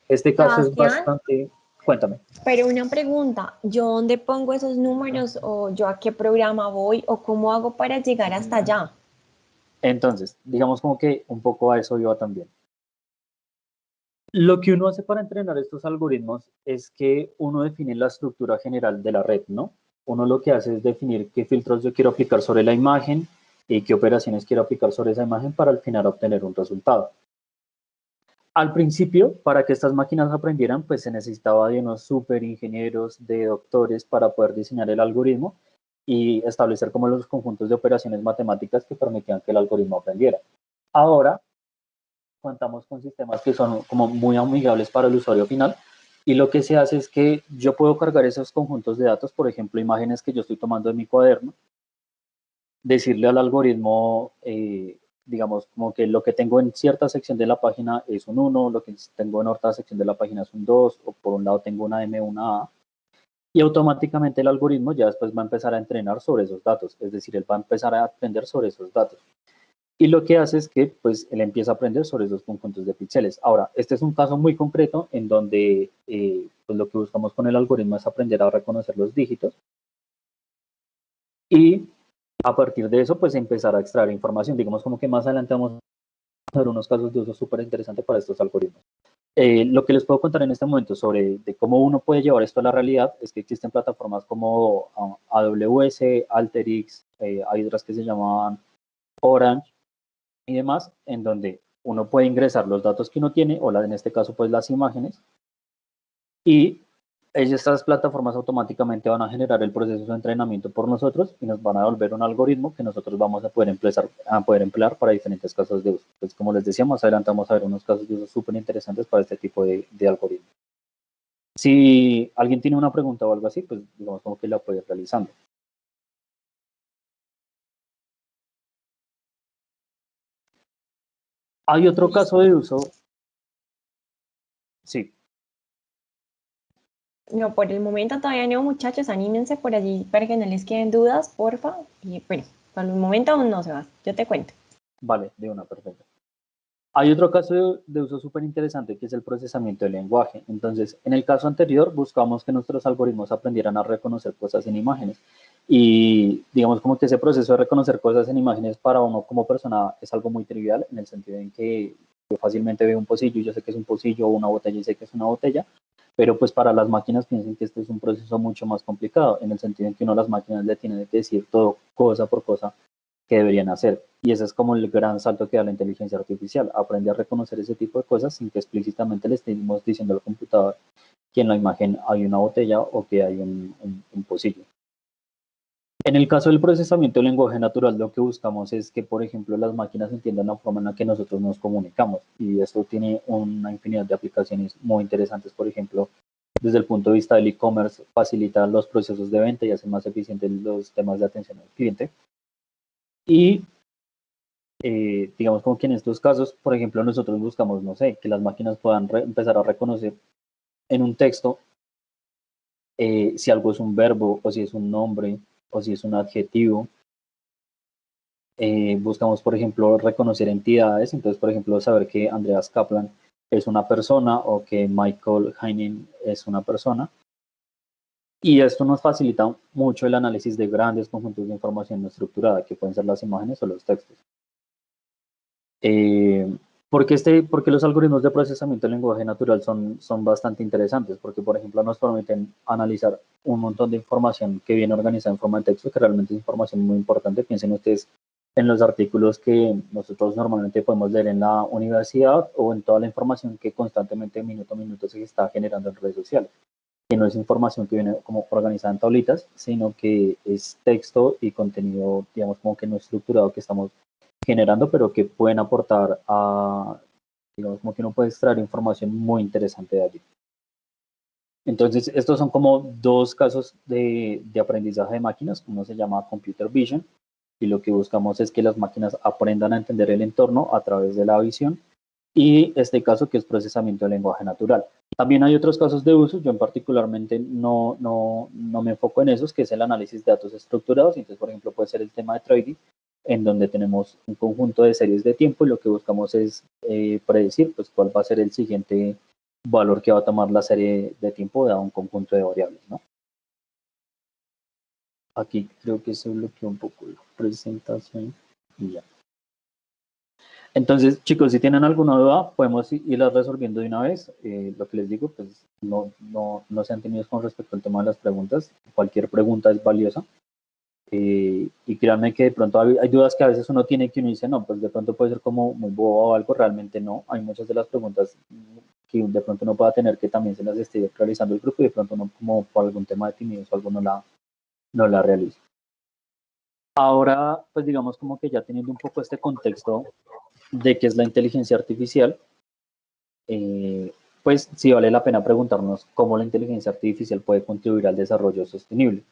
Este caso es bastante... Cuéntame. Pero una pregunta, ¿yo dónde pongo esos números o yo a qué programa voy o cómo hago para llegar hasta allá? Entonces, digamos como que un poco a eso iba también. Lo que uno hace para entrenar estos algoritmos es que uno define la estructura general de la red, ¿no? Uno lo que hace es definir qué filtros yo quiero aplicar sobre la imagen y qué operaciones quiero aplicar sobre esa imagen para al final obtener un resultado. Al principio, para que estas máquinas aprendieran, pues se necesitaba de unos super ingenieros, de doctores para poder diseñar el algoritmo y establecer como los conjuntos de operaciones matemáticas que permitían que el algoritmo aprendiera. Ahora, contamos con sistemas que son como muy amigables para el usuario final y lo que se hace es que yo puedo cargar esos conjuntos de datos, por ejemplo, imágenes que yo estoy tomando en mi cuaderno, decirle al algoritmo, digamos, como que lo que tengo en cierta sección de la página es un 1, lo que tengo en otra sección de la página es un 2, o por un lado tengo una M, una A, y automáticamente el algoritmo ya después va a empezar a entrenar sobre esos datos, es decir, él va a empezar a aprender sobre esos datos. Y lo que hace es que pues él empieza a aprender sobre esos conjuntos de píxeles. Ahora, este es un caso muy concreto en donde pues lo que buscamos con el algoritmo es aprender a reconocer los dígitos y a partir de eso pues empezar a extraer información. Digamos como que más adelante vamos a ver unos casos de uso súper interesantes para estos algoritmos. Lo que les puedo contar en este momento sobre de cómo uno puede llevar esto a la realidad es que existen plataformas como AWS, Alteryx, hay otras que se llaman Orange, y demás, en donde uno puede ingresar los datos que uno tiene, o en este caso pues las imágenes, y estas plataformas automáticamente van a generar el proceso de entrenamiento por nosotros y nos van a devolver un algoritmo que nosotros vamos a poder emplear para diferentes casos de uso. Pues como les decía, más adelante vamos a ver unos casos de uso súper interesantes para este tipo de algoritmos. Si alguien tiene una pregunta o algo así, pues digamos como que la puede ir realizando. Hay otro caso de uso. Sí. No, por el momento todavía no, muchachos, anímense por allí para que no les queden dudas, porfa. Y bueno, por el momento aún no se va, yo te cuento. Vale, de una, perfecto. Hay otro caso de uso súper interesante que es el procesamiento del lenguaje. Entonces, en el caso anterior buscamos que nuestros algoritmos aprendieran a reconocer cosas en imágenes. Y digamos como que ese proceso de reconocer cosas en imágenes para uno como persona es algo muy trivial en el sentido en que yo fácilmente veo un pocillo y yo sé que es un pocillo o una botella y sé que es una botella, pero pues para las máquinas piensen que este es un proceso mucho más complicado en el sentido en que uno las máquinas le tienen que decir todo cosa por cosa que deberían hacer. Y ese es como el gran salto que da la inteligencia artificial. Aprende a reconocer ese tipo de cosas sin que explícitamente le estemos diciendo al computador que en la imagen hay una botella o que hay un pocillo. En el caso del procesamiento del lenguaje natural, lo que buscamos es que, por ejemplo, las máquinas entiendan la forma en la que nosotros nos comunicamos. Y esto tiene una infinidad de aplicaciones muy interesantes. Por ejemplo, desde el punto de vista del e-commerce, facilita los procesos de venta y hace más eficientes los temas de atención al cliente. Y digamos como que en estos casos, por ejemplo, nosotros buscamos, no sé, que las máquinas puedan empezar a reconocer en un texto si algo es un verbo o si es un nombre o si es un adjetivo. Buscamos, por ejemplo, reconocer entidades, entonces, por ejemplo, saber que Andreas Kaplan es una persona o que Michael Heinen es una persona. Y esto nos facilita mucho el análisis de grandes conjuntos de información no estructurada, que pueden ser las imágenes o los textos. Porque los algoritmos de procesamiento del lenguaje natural son bastante interesantes, porque por ejemplo nos permiten analizar un montón de información que viene organizada en forma de texto, que realmente es información muy importante. Piensen ustedes en los artículos que nosotros normalmente podemos leer en la universidad o en toda la información que constantemente minuto a minuto se está generando en redes sociales, que no es información que viene como organizada en tablitas, sino que es texto y contenido, digamos, como que no estructurado que estamos generando, pero que pueden aportar a, digamos, como que uno puede extraer información muy interesante de allí. Entonces, estos son como dos casos de aprendizaje de máquinas. Uno se llama Computer Vision, y lo que buscamos es que las máquinas aprendan a entender el entorno a través de la visión, y este caso que es procesamiento de lenguaje natural. También hay otros casos de uso, yo en particularmente no me enfoco en esos, que es el análisis de datos estructurados. Entonces, por ejemplo, puede ser el tema de trading, en donde tenemos un conjunto de series de tiempo y lo que buscamos es predecir pues, cuál va a ser el siguiente valor que va a tomar la serie de tiempo dado un conjunto de variables, ¿no? Aquí creo que se bloqueó un poco la presentación y ya. Entonces, chicos, si tienen alguna duda, podemos irla resolviendo de una vez. Lo que les digo, pues no sean tímidos con respecto al tema de las preguntas. Cualquier pregunta es valiosa. Y créanme que de pronto hay dudas que a veces uno tiene que uno dice, no, pues de pronto puede ser como muy bobo o algo, realmente no. Hay muchas de las preguntas que de pronto uno pueda tener que también se las esté realizando el grupo y de pronto uno como por algún tema de timidez o algo no la realiza. Ahora, pues digamos como que ya teniendo un poco este contexto de qué es la inteligencia artificial, pues sí vale la pena preguntarnos cómo la inteligencia artificial puede contribuir al desarrollo sostenible.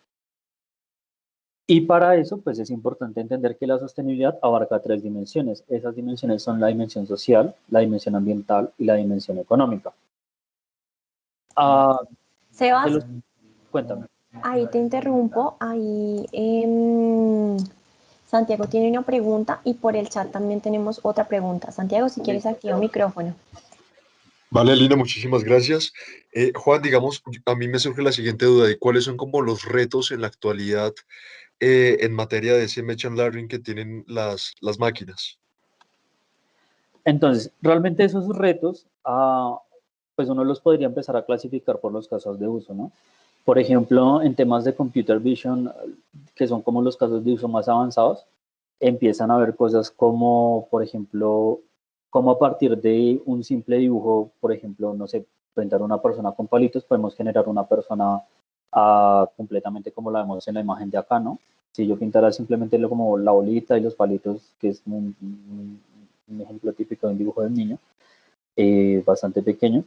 Y para eso, pues es importante entender que la sostenibilidad abarca 3 dimensiones. Esas dimensiones son la dimensión social, la dimensión ambiental y la dimensión económica. Sebas, Cuéntame. ahí te interrumpo. Ahí Santiago tiene una pregunta y por el chat también tenemos otra pregunta. Santiago, si quieres activa el micrófono. Vale, Lina, muchísimas gracias. Juan, digamos, a mí me surge la siguiente duda de cuáles son como los retos en la actualidad en materia de ese machine learning que tienen las máquinas. Entonces, realmente esos retos, pues uno los podría empezar a clasificar por los casos de uso, ¿no? Por ejemplo, en temas de computer vision, que son como los casos de uso más avanzados, empiezan a ver cosas como, por ejemplo, como a partir de un simple dibujo, por ejemplo, no sé, pintar una persona con palitos, podemos generar una persona completamente como la vemos en la imagen de acá, ¿no? Si yo pintara simplemente como la bolita y los palitos, que es un ejemplo típico de un dibujo de un niño, bastante pequeño,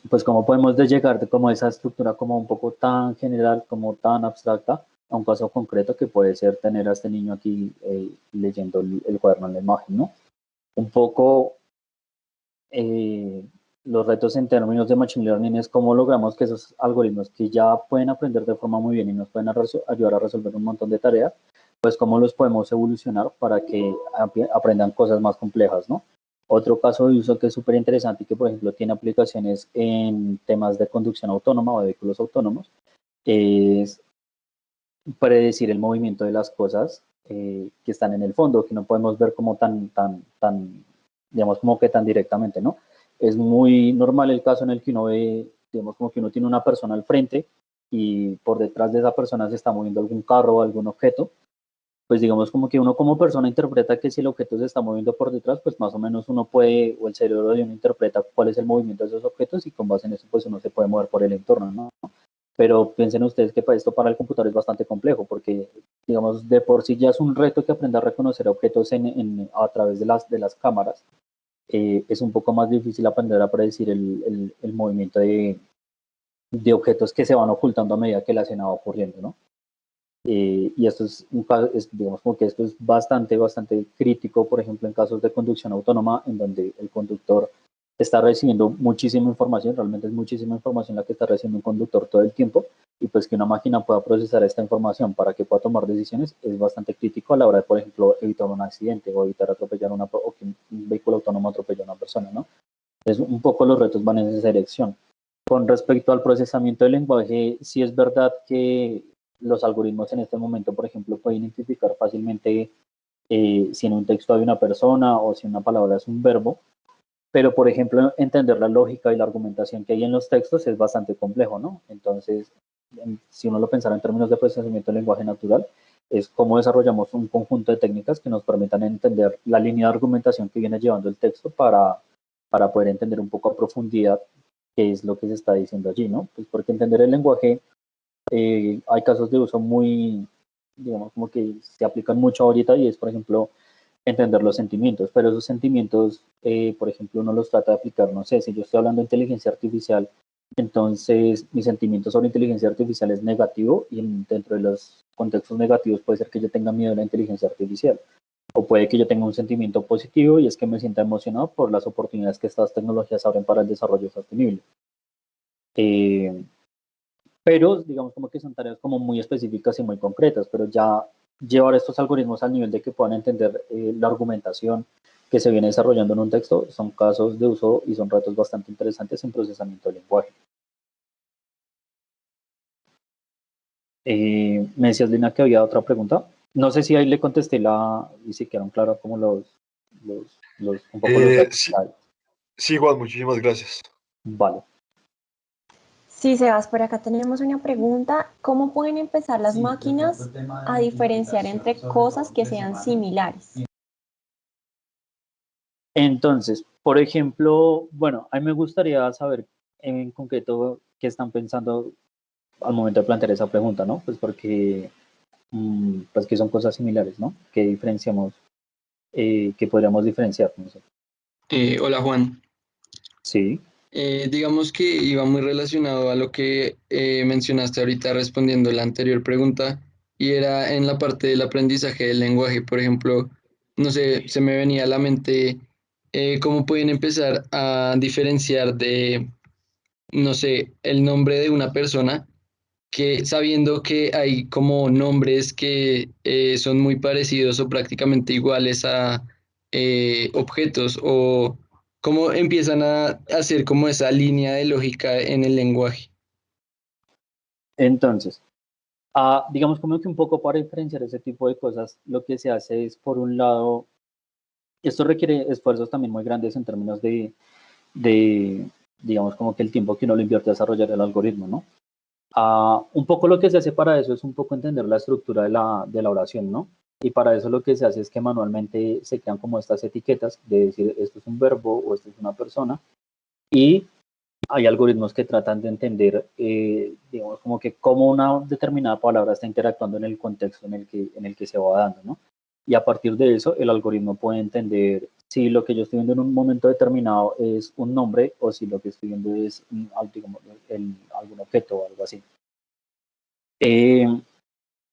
pues cómo podemos llegar de como esa estructura como un poco tan general, como tan abstracta, a un caso concreto que puede ser tener a este niño aquí leyendo el cuaderno en la imagen, ¿no? Un poco los retos en términos de machine learning es cómo logramos que esos algoritmos que ya pueden aprender de forma muy bien y nos pueden ayudar a resolver un montón de tareas, pues cómo los podemos evolucionar para que aprendan cosas más complejas, ¿no? Otro caso de uso que es súper interesante y que, por ejemplo, tiene aplicaciones en temas de conducción autónoma o de vehículos autónomos, es predecir el movimiento de las cosas que están en el fondo, que no podemos ver como digamos, como que tan directamente, ¿no? Es muy normal el caso en el que uno ve, digamos, como que uno tiene una persona al frente y por detrás de esa persona se está moviendo algún carro o algún objeto, pues digamos como que uno como persona interpreta que si el objeto se está moviendo por detrás, pues más o menos uno puede, o el cerebro de uno interpreta cuál es el movimiento de esos objetos y con base en eso pues uno se puede mover por el entorno, ¿no? Pero piensen ustedes que para esto para el computador es bastante complejo porque digamos de por sí ya es un reto que aprenda a reconocer objetos a través de las cámaras. Es un poco más difícil aprender a predecir el movimiento de objetos que se van ocultando a medida que la escena va ocurriendo, ¿no? Y esto digamos como que esto es bastante crítico, por ejemplo, en casos de conducción autónoma, en donde el conductor está recibiendo muchísima información, realmente es muchísima información la que está recibiendo un conductor todo el tiempo, y pues que una máquina pueda procesar esta información para que pueda tomar decisiones es bastante crítico a la hora de, por ejemplo, evitar un accidente o evitar atropellar o que un vehículo autónomo atropelle a una persona, ¿no? Es un poco los retos van en esa dirección. Con respecto al procesamiento del lenguaje, sí es verdad que los algoritmos en este momento, por ejemplo, pueden identificar fácilmente si en un texto hay una persona o si una palabra es un verbo, pero, por ejemplo, entender la lógica y la argumentación que hay en los textos es bastante complejo, ¿no? Entonces, si uno lo pensara en términos de procesamiento del lenguaje natural, es cómo desarrollamos un conjunto de técnicas que nos permitan entender la línea de argumentación que viene llevando el texto para poder entender un poco a profundidad qué es lo que se está diciendo allí, ¿no? Pues porque entender el lenguaje, hay casos de uso muy, digamos, como que se aplican mucho ahorita y es, por ejemplo, entender los sentimientos, pero esos sentimientos, por ejemplo, uno los trata de aplicar, no sé, si yo estoy hablando de inteligencia artificial, entonces mi sentimiento sobre inteligencia artificial es negativo y dentro de los contextos negativos puede ser que yo tenga miedo a la inteligencia artificial. O puede que yo tenga un sentimiento positivo y es que me sienta emocionado por las oportunidades que estas tecnologías abren para el desarrollo sostenible. Pero digamos como que son tareas como muy específicas y muy concretas, pero ya llevar estos algoritmos al nivel de que puedan entender la argumentación que se viene desarrollando en un texto son casos de uso y son retos bastante interesantes en procesamiento del lenguaje. Me decías, Lina, que había otra pregunta. No sé si ahí le contesté y si quedaron claros como un poco los datos. Sí, sí, Juan, muchísimas gracias. Vale. Sí, Sebas, por acá tenemos una pregunta. ¿Cómo pueden empezar las máquinas a diferenciar entre cosas que sean similares? Entonces, por ejemplo, bueno, a mí me gustaría saber en concreto qué están pensando al momento de plantear esa pregunta, ¿no? Pues porque pues que son cosas similares, ¿no? Que diferenciamos, que podríamos diferenciar, no sé. Hola Juan. Sí. Digamos que iba muy relacionado a lo que mencionaste ahorita respondiendo la anterior pregunta y era en la parte del aprendizaje del lenguaje. Por ejemplo, no sé, se me venía a la mente cómo pueden empezar a diferenciar de, no sé, el nombre de una persona que sabiendo que hay como nombres que son muy parecidos o prácticamente iguales a objetos o cómo empiezan a hacer como esa línea de lógica en el lenguaje. Entonces, digamos como que un poco para diferenciar ese tipo de cosas, lo que se hace es, por un lado, esto requiere esfuerzos también muy grandes en términos de digamos, como que el tiempo que uno le invierte a desarrollar el algoritmo, ¿no? Un poco lo que se hace para eso es un poco entender la estructura de la oración, ¿no? Y para eso lo que se hace es que manualmente se crean como estas etiquetas de decir esto es un verbo o esto es una persona. Y hay algoritmos que tratan de entender, digamos, como que cómo una determinada palabra está interactuando en el contexto en el que se va dando, ¿no? Y a partir de eso, el algoritmo puede entender si lo que yo estoy viendo en un momento determinado es un nombre o si lo que estoy viendo es digamos, algún objeto o algo así.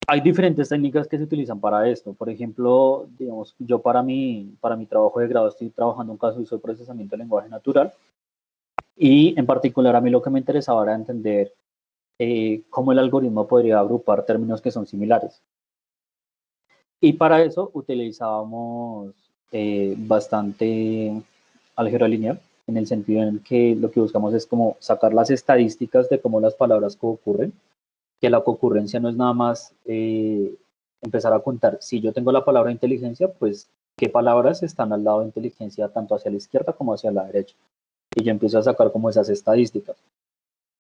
Hay diferentes técnicas que se utilizan para esto. Por ejemplo, digamos, yo para mi trabajo de grado estoy trabajando un caso de uso de procesamiento de lenguaje natural y en particular a mí lo que me interesaba era entender cómo el algoritmo podría agrupar términos que son similares. Y para eso utilizábamos bastante álgebra lineal, en el sentido en que lo que buscamos es como sacar las estadísticas de cómo las palabras concurren, que la concurrencia no es nada más empezar a contar, si yo tengo la palabra inteligencia, pues qué palabras están al lado de inteligencia, tanto hacia la izquierda como hacia la derecha. Y yo empiezo a sacar como esas estadísticas.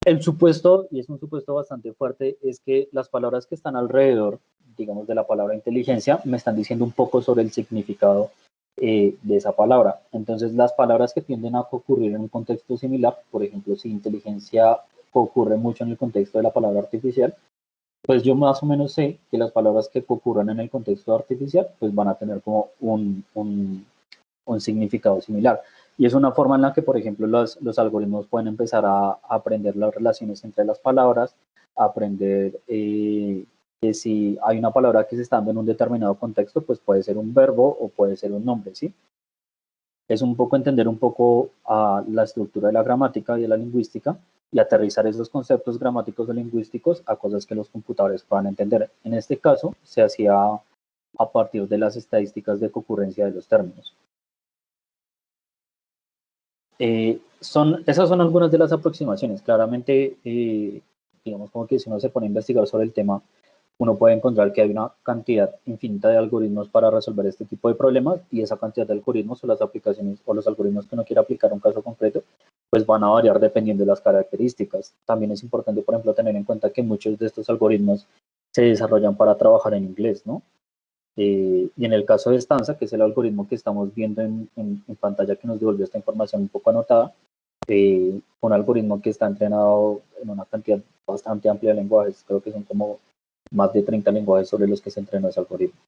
El supuesto, y es un supuesto bastante fuerte, es que las palabras que están alrededor, digamos, de la palabra inteligencia, me están diciendo un poco sobre el significado de esa palabra. Entonces, las palabras que tienden a ocurrir en un contexto similar, por ejemplo, si inteligencia ocurre mucho en el contexto de la palabra artificial, pues yo más o menos sé que las palabras que ocurran en el contexto artificial, pues van a tener como un significado similar. Y es una forma en la que, por ejemplo, los algoritmos pueden empezar a aprender las relaciones entre las palabras, a aprender que si hay una palabra que se está dando en un determinado contexto, pues puede ser un verbo o puede ser un nombre, ¿sí? Es un poco entender un poco a la estructura de la gramática y de la lingüística y aterrizar esos conceptos gramáticos o lingüísticos a cosas que los computadores puedan entender. En este caso, se hacía a partir de las estadísticas de concurrencia de los términos. Esas son algunas de las aproximaciones. Claramente, digamos como que si uno se pone a investigar sobre el tema, uno puede encontrar que hay una cantidad infinita de algoritmos para resolver este tipo de problemas y esa cantidad de algoritmos o las aplicaciones o los algoritmos que uno quiera aplicar a un caso concreto, pues van a variar dependiendo de las características. También es importante, por ejemplo, tener en cuenta que muchos de estos algoritmos se desarrollan para trabajar en inglés, ¿no? Y en el caso de Stanza, que es el algoritmo que estamos viendo en pantalla que nos devolvió esta información un poco anotada, un algoritmo que está entrenado en una cantidad bastante amplia de lenguajes, creo que son como más de 30 lenguajes sobre los que se entrenó ese algoritmo.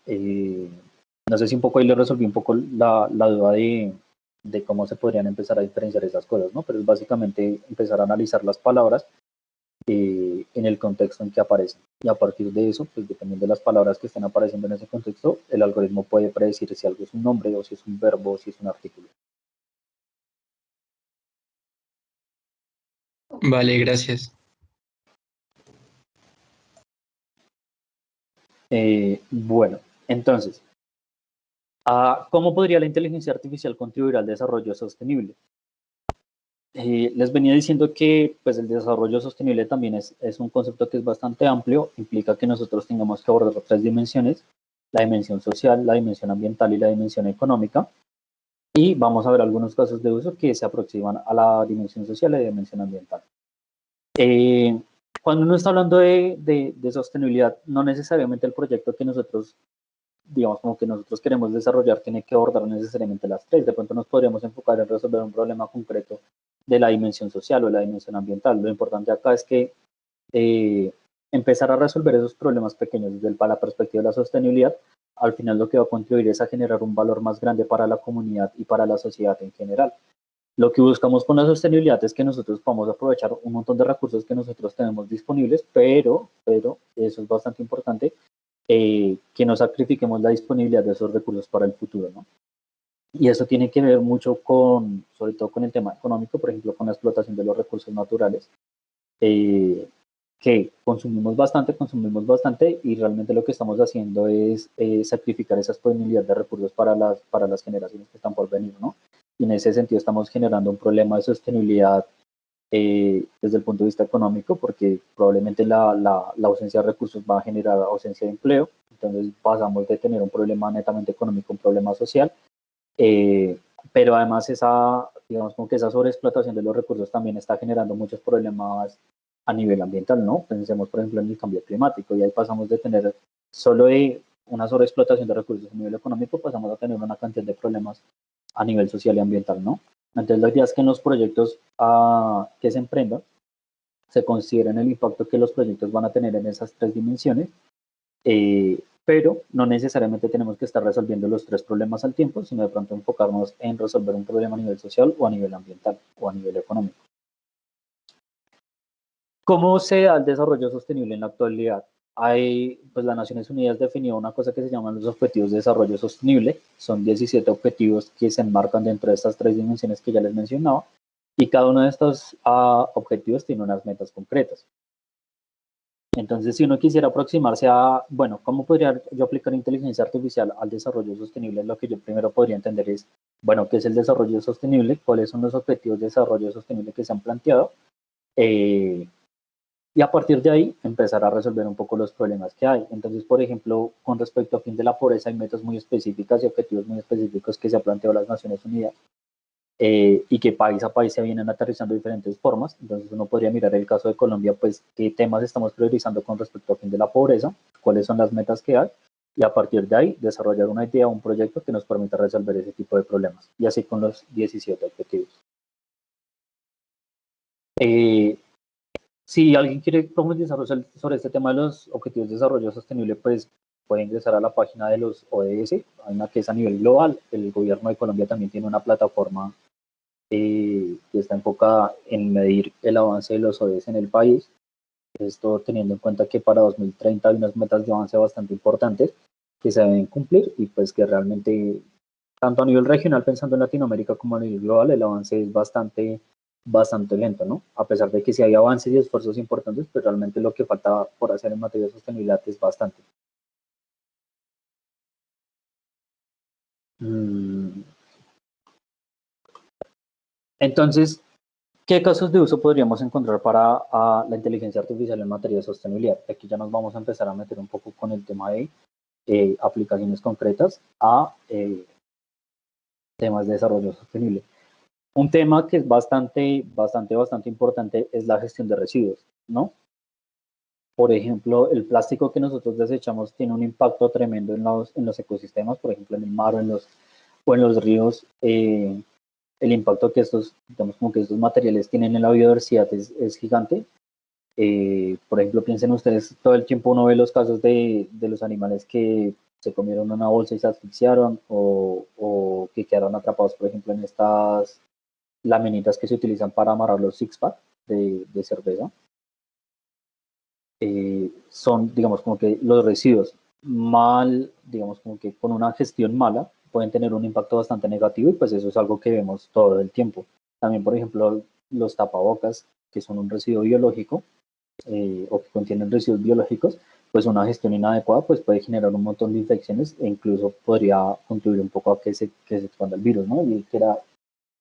No sé si un poco ahí le resolví un poco la duda de cómo se podrían empezar a diferenciar esas cosas, ¿no? Pero es básicamente empezar a analizar las palabras en el contexto en que aparecen. Y a partir de eso, pues dependiendo de las palabras que estén apareciendo en ese contexto, el algoritmo puede predecir si algo es un nombre o si es un verbo o si es un artículo. Vale, gracias. Bueno, entonces, ¿cómo podría la inteligencia artificial contribuir al desarrollo sostenible? Les venía diciendo que pues, el desarrollo sostenible también es un concepto que es bastante amplio, implica que nosotros tengamos que abordar 3 dimensiones, la dimensión social, la dimensión ambiental y la dimensión económica, y vamos a ver algunos casos de uso que se aproximan a la dimensión social y la dimensión ambiental. Cuando uno está hablando de sostenibilidad, no necesariamente el proyecto que nosotros, digamos, como que nosotros queremos desarrollar tiene que abordar necesariamente las 3. De pronto nos podríamos enfocar en resolver un problema concreto de la dimensión social o de la dimensión ambiental. Lo importante acá es que empezar a resolver esos problemas pequeños desde la perspectiva de la sostenibilidad, al final lo que va a contribuir es a generar un valor más grande para la comunidad y para la sociedad en general. Lo que buscamos con la sostenibilidad es que nosotros podamos aprovechar un montón de recursos que nosotros tenemos disponibles, pero eso es bastante importante, que no sacrifiquemos la disponibilidad de esos recursos para el futuro, ¿no? Y eso tiene que ver mucho sobre todo con el tema económico, por ejemplo, con la explotación de los recursos naturales, que consumimos bastante y realmente lo que estamos haciendo es sacrificar esa disponibilidad de recursos para las generaciones que están por venir, ¿no? Y en ese sentido estamos generando un problema de sostenibilidad desde el punto de vista económico, porque probablemente la ausencia de recursos va a generar ausencia de empleo, entonces pasamos de tener un problema netamente económico a un problema social, pero además digamos como que esa sobreexplotación de los recursos también está generando muchos problemas a nivel ambiental, ¿no? Pensemos, por ejemplo, en el cambio climático, y ahí pasamos de tener solo de una sobreexplotación de recursos a nivel económico, pasamos a tener una cantidad de problemas a nivel social y ambiental, ¿no? Entonces, la idea es que en los proyectos que se emprendan, se consideren el impacto que los proyectos van a tener en esas 3 dimensiones, pero no necesariamente tenemos que estar resolviendo los 3 problemas al tiempo, sino de pronto enfocarnos en resolver un problema a nivel social o a nivel ambiental o a nivel económico. ¿Cómo se da el desarrollo sostenible en la actualidad? Pues las Naciones Unidas definió una cosa que se llaman los Objetivos de Desarrollo Sostenible. Son 17 objetivos que se enmarcan dentro de estas 3 dimensiones que ya les mencionaba, y cada uno de estos objetivos tiene unas metas concretas. Entonces, si uno quisiera aproximarse a, bueno, ¿cómo podría yo aplicar inteligencia artificial al desarrollo sostenible? Lo que yo primero podría entender es, bueno, ¿qué es el desarrollo sostenible? ¿Cuáles son los objetivos de desarrollo sostenible que se han planteado? Y a partir de ahí empezar a resolver un poco los problemas que hay. Entonces, por ejemplo, con respecto a fin de la pobreza, hay metas muy específicas y objetivos muy específicos que se ha planteado las Naciones Unidas y que país a país se vienen aterrizando de diferentes formas. Entonces, uno podría mirar el caso de Colombia, pues, qué temas estamos priorizando con respecto a fin de la pobreza, cuáles son las metas que hay, y a partir de ahí desarrollar una idea, un proyecto que nos permita resolver ese tipo de problemas, y así con los 17 objetivos. Si alguien quiere profundizar sobre este tema de los Objetivos de Desarrollo Sostenible, pues puede ingresar a la página de los ODS, hay una que es a nivel global. El gobierno de Colombia también tiene una plataforma que está enfocada en medir el avance de los ODS en el país. Esto teniendo en cuenta que para 2030 hay unas metas de avance bastante importantes que se deben cumplir y pues que realmente, tanto a nivel regional, pensando en Latinoamérica, como a nivel global, el avance es bastante lento, ¿no? A pesar de que sí hay avances y esfuerzos importantes, pero realmente lo que falta por hacer en materia de sostenibilidad es bastante. Entonces, ¿qué casos de uso podríamos encontrar para la inteligencia artificial en materia de sostenibilidad? Aquí ya nos vamos a empezar a meter un poco con el tema de aplicaciones concretas a temas de desarrollo sostenible. Un tema que es bastante importante es la gestión de residuos, ¿no? Por ejemplo, el plástico que nosotros desechamos tiene un impacto tremendo en los ecosistemas, por ejemplo, en el mar o en los ríos. El impacto que digamos, como que estos materiales tienen en la biodiversidad es gigante. Por ejemplo, piensen ustedes, todo el tiempo uno ve los casos de los animales que se comieron una bolsa y se asfixiaron o que quedaron atrapados, por ejemplo, en estas laminitas que se utilizan para amarrar los six-pack de cerveza. Son, digamos, como que los residuos digamos, como que con una gestión mala, pueden tener un impacto bastante negativo y pues eso es algo que vemos todo el tiempo. También, por ejemplo, los tapabocas, que son un residuo biológico o que contienen residuos biológicos, pues una gestión inadecuada pues puede generar un montón de infecciones e incluso podría contribuir un poco a que se expanda el virus, ¿no? Y que era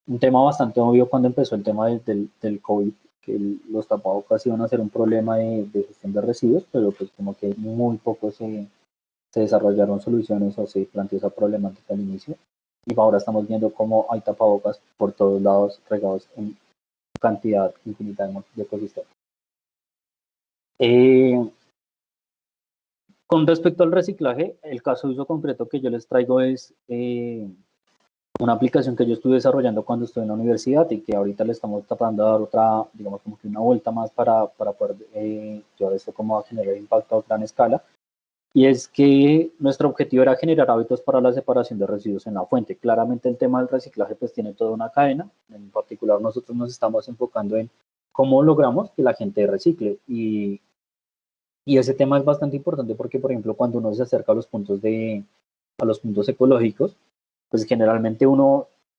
un tema bastante obvio cuando empezó el tema del COVID, que los tapabocas iban a ser un problema de gestión de residuos, pero pues como que muy poco se desarrollaron soluciones o se planteó esa problemática al inicio. Y ahora estamos viendo cómo hay tapabocas por todos lados regados en cantidad infinita de ecosistemas. Con respecto al reciclaje, el caso de uso concreto que yo les traigo es una aplicación que yo estuve desarrollando cuando estuve en la universidad y que ahorita le estamos tratando de dar otra, digamos, como que una vuelta más para poder llevar esto como a generar impacto a gran escala. Y es que nuestro objetivo era generar hábitos para la separación de residuos en la fuente. Claramente el tema del reciclaje pues tiene toda una cadena. En particular nosotros nos estamos enfocando en cómo logramos que la gente recicle. Y ese tema es bastante importante porque, por ejemplo, cuando uno se acerca a los puntos ecológicos, pues generalmente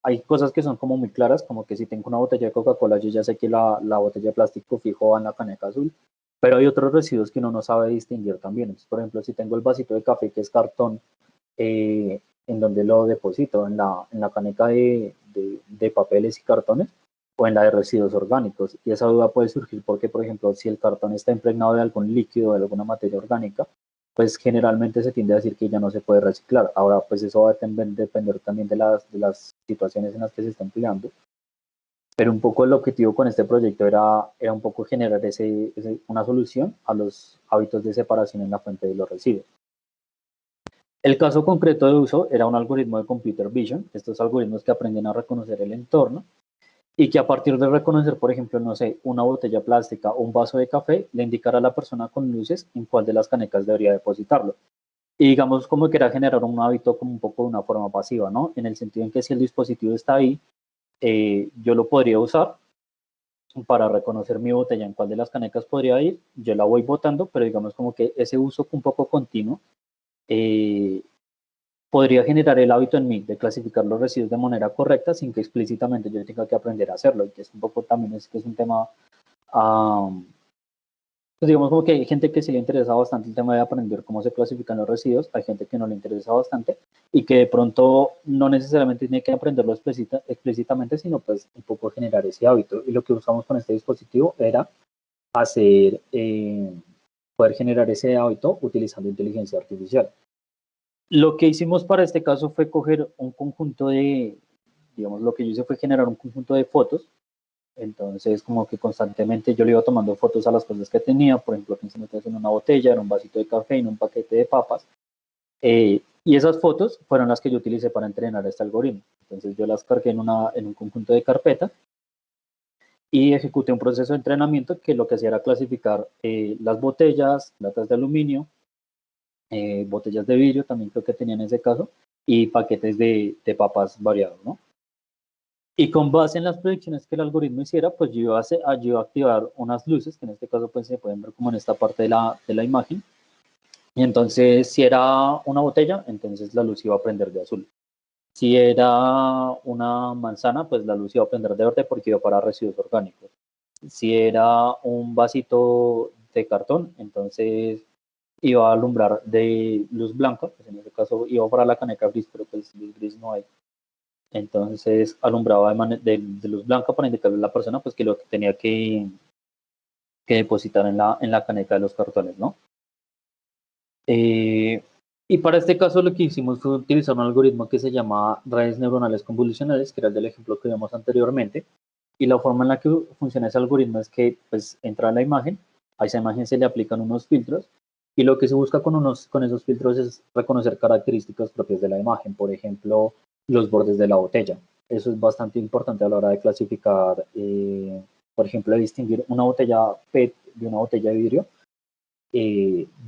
hay cosas que son como muy claras, como que si tengo una botella de Coca-Cola, yo ya sé que la botella de plástico fijo va en la caneca azul, pero hay otros residuos que uno no sabe distinguir también. Entonces, por ejemplo, si tengo el vasito de café que es cartón, ¿en donde lo deposito? ¿En la caneca de papeles y cartones o en la de residuos orgánicos? Y esa duda puede surgir porque, por ejemplo, si el cartón está impregnado de algún líquido o de alguna materia orgánica, pues generalmente se tiende a decir que ya no se puede reciclar. Ahora, pues eso va a depender también de las situaciones en las que se está empleando. Pero un poco el objetivo con este proyecto era un poco generar una solución a los hábitos de separación en la fuente de los residuos. El caso concreto de uso era un algoritmo de computer vision, estos algoritmos que aprenden a reconocer el entorno y que a partir de reconocer, por ejemplo, no sé, una botella plástica o un vaso de café, le indicará a la persona con luces en cuál de las canecas debería depositarlo. Y digamos como que era generar un hábito como un poco de una forma pasiva, ¿no? En el sentido en que si el dispositivo está ahí, yo lo podría usar para reconocer mi botella en cuál de las canecas podría ir, yo la voy botando, pero digamos como que ese uso un poco continuo podría generar el hábito en mí de clasificar los residuos de manera correcta sin que explícitamente yo tenga que aprender a hacerlo, y que es un poco también que es un tema pues digamos como que hay gente que sí le interesa bastante el tema de aprender cómo se clasifican los residuos, hay gente que no le interesa bastante y que de pronto no necesariamente tiene que aprenderlo explícitamente, sino pues un poco generar ese hábito. Y lo que usamos con este dispositivo era hacer, poder generar ese hábito utilizando inteligencia artificial. Lo que hicimos para este caso fue coger un conjunto de, digamos, lo que yo hice fue generar un conjunto de fotos. Entonces, como que constantemente yo le iba tomando fotos a las cosas que tenía, por ejemplo, que se me en una botella, en un vasito de café, en un paquete de papas. Y esas fotos fueron las que yo utilicé para entrenar este algoritmo. Entonces, yo las cargué en un conjunto de carpetas y ejecuté un proceso de entrenamiento que lo que hacía era clasificar las botellas, latas de aluminio, botellas de vidrio, también creo que tenía en ese caso, y paquetes de papas variados, ¿no? Y con base en las predicciones que el algoritmo hiciera, pues yo iba a activar unas luces, que en este caso pues se pueden ver como en esta parte de la imagen. Y entonces, si era una botella, entonces la luz iba a prender de azul. Si era una manzana, pues la luz iba a prender de verde porque iba para residuos orgánicos. Si era un vasito de cartón, entonces iba a alumbrar de luz blanca, pues en este caso iba para la caneca gris, pero pues luz gris no hay. Entonces alumbraba de luz blanca para indicarle a la persona pues que lo que tenía que depositar en la caneca de los cartones, ¿no? Y para este caso lo que hicimos fue utilizar un algoritmo que se llama redes neuronales convolucionales, que era el del ejemplo que vimos anteriormente. Y la forma en la que funciona ese algoritmo es que pues entra la imagen, a esa imagen se le aplican unos filtros y lo que se busca con esos filtros es reconocer características propias de la imagen, por ejemplo, los bordes de la botella. Eso es bastante importante a la hora de clasificar, por ejemplo, de distinguir una botella PET de una botella de vidrio.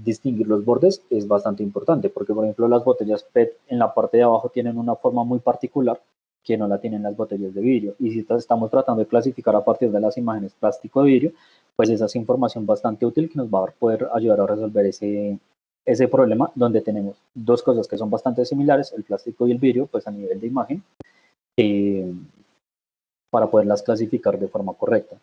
Distinguir los bordes es bastante importante porque, por ejemplo, las botellas PET en la parte de abajo tienen una forma muy particular que no la tienen las botellas de vidrio. Y si estamos tratando de clasificar a partir de las imágenes plástico de vidrio, pues esa es información bastante útil que nos va a poder ayudar a resolver ese problema donde tenemos dos cosas que son bastante similares, el plástico y el vidrio, pues a nivel de imagen, para poderlas clasificar de forma correcta.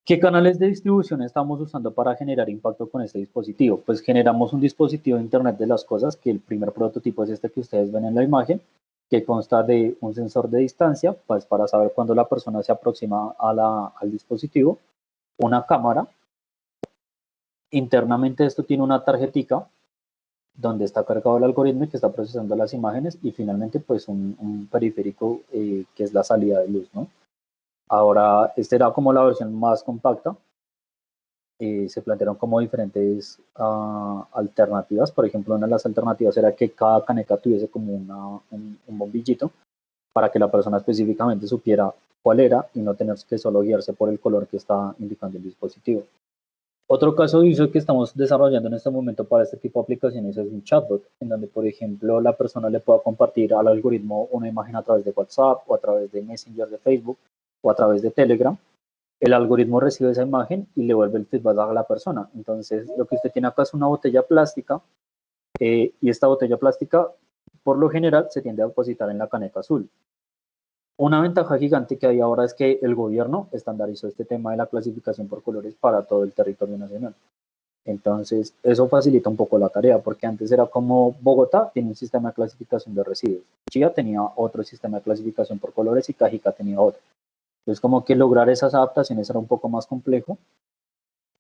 ¿Qué canales de distribución estamos usando para generar impacto con este dispositivo? Pues generamos un dispositivo de Internet de las cosas, que el primer prototipo es este que ustedes ven en la imagen, que consta de un sensor de distancia, pues para saber cuándo la persona se aproxima al dispositivo, una cámara. Internamente esto tiene una tarjetica donde está cargado el algoritmo y que está procesando las imágenes y finalmente pues un periférico que es la salida de luz, ¿no? Ahora, esta era como la versión más compacta. Se plantearon como diferentes alternativas. Por ejemplo, una de las alternativas era que cada caneca tuviese como un bombillito para que la persona específicamente supiera cuál era y no tener que solo guiarse por el color que está indicando el dispositivo. Otro caso de uso que estamos desarrollando en este momento para este tipo de aplicaciones es un chatbot, en donde, por ejemplo, la persona le pueda compartir al algoritmo una imagen a través de WhatsApp o a través de Messenger de Facebook o a través de Telegram. El algoritmo recibe esa imagen y le vuelve el feedback a la persona. Entonces, lo que usted tiene acá es una botella plástica y esta botella plástica, por lo general, se tiende a depositar en la caneca azul. Una ventaja gigante que hay ahora es que el gobierno estandarizó este tema de la clasificación por colores para todo el territorio nacional. Entonces, eso facilita un poco la tarea, porque antes era como Bogotá tiene un sistema de clasificación de residuos, Chía tenía otro sistema de clasificación por colores y Cajicá tenía otro. Entonces, como que lograr esas adaptaciones era un poco más complejo,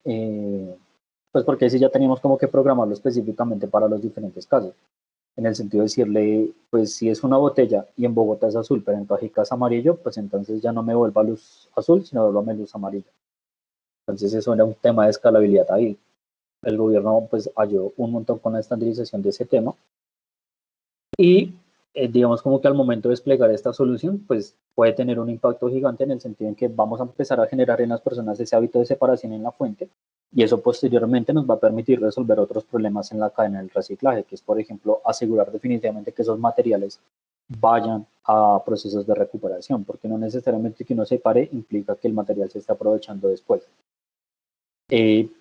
pues porque así ya teníamos como que programarlo específicamente para los diferentes casos. En el sentido de decirle, pues si es una botella y en Bogotá es azul, pero en Cajicá es amarillo, pues entonces ya no me vuelva luz azul, sino vuelva luz amarilla. Entonces eso era un tema de escalabilidad ahí. El gobierno pues ayudó un montón con la estandarización de ese tema y digamos como que al momento de desplegar esta solución pues puede tener un impacto gigante en el sentido en que vamos a empezar a generar en las personas ese hábito de separación en la fuente y eso posteriormente nos va a permitir resolver otros problemas en la cadena del reciclaje, que es por ejemplo asegurar definitivamente que esos materiales vayan a procesos de recuperación, porque no necesariamente que uno separe implica que el material se esté aprovechando después.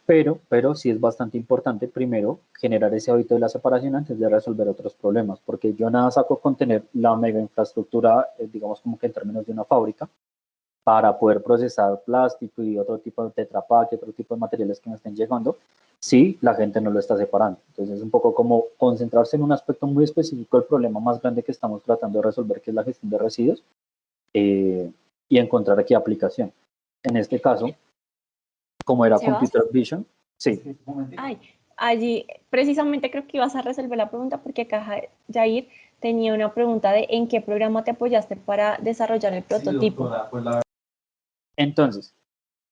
Pero sí es bastante importante primero generar ese hábito de la separación antes de resolver otros problemas, porque yo nada saco con tener la mega infraestructura, digamos como que en términos de una fábrica, para poder procesar plástico y otro tipo de Tetra Pak y otro tipo de materiales que nos estén llegando, si la gente no lo está separando. Entonces es un poco como concentrarse en un aspecto muy específico del problema más grande que estamos tratando de resolver, que es la gestión de residuos, y encontrar aquí aplicación. En este caso, como era ¿Sebas? Computer Vision, sí. Ay, allí precisamente creo que ibas a resolver la pregunta porque acá Jair tenía una pregunta de en qué programa te apoyaste para desarrollar el prototipo. Entonces,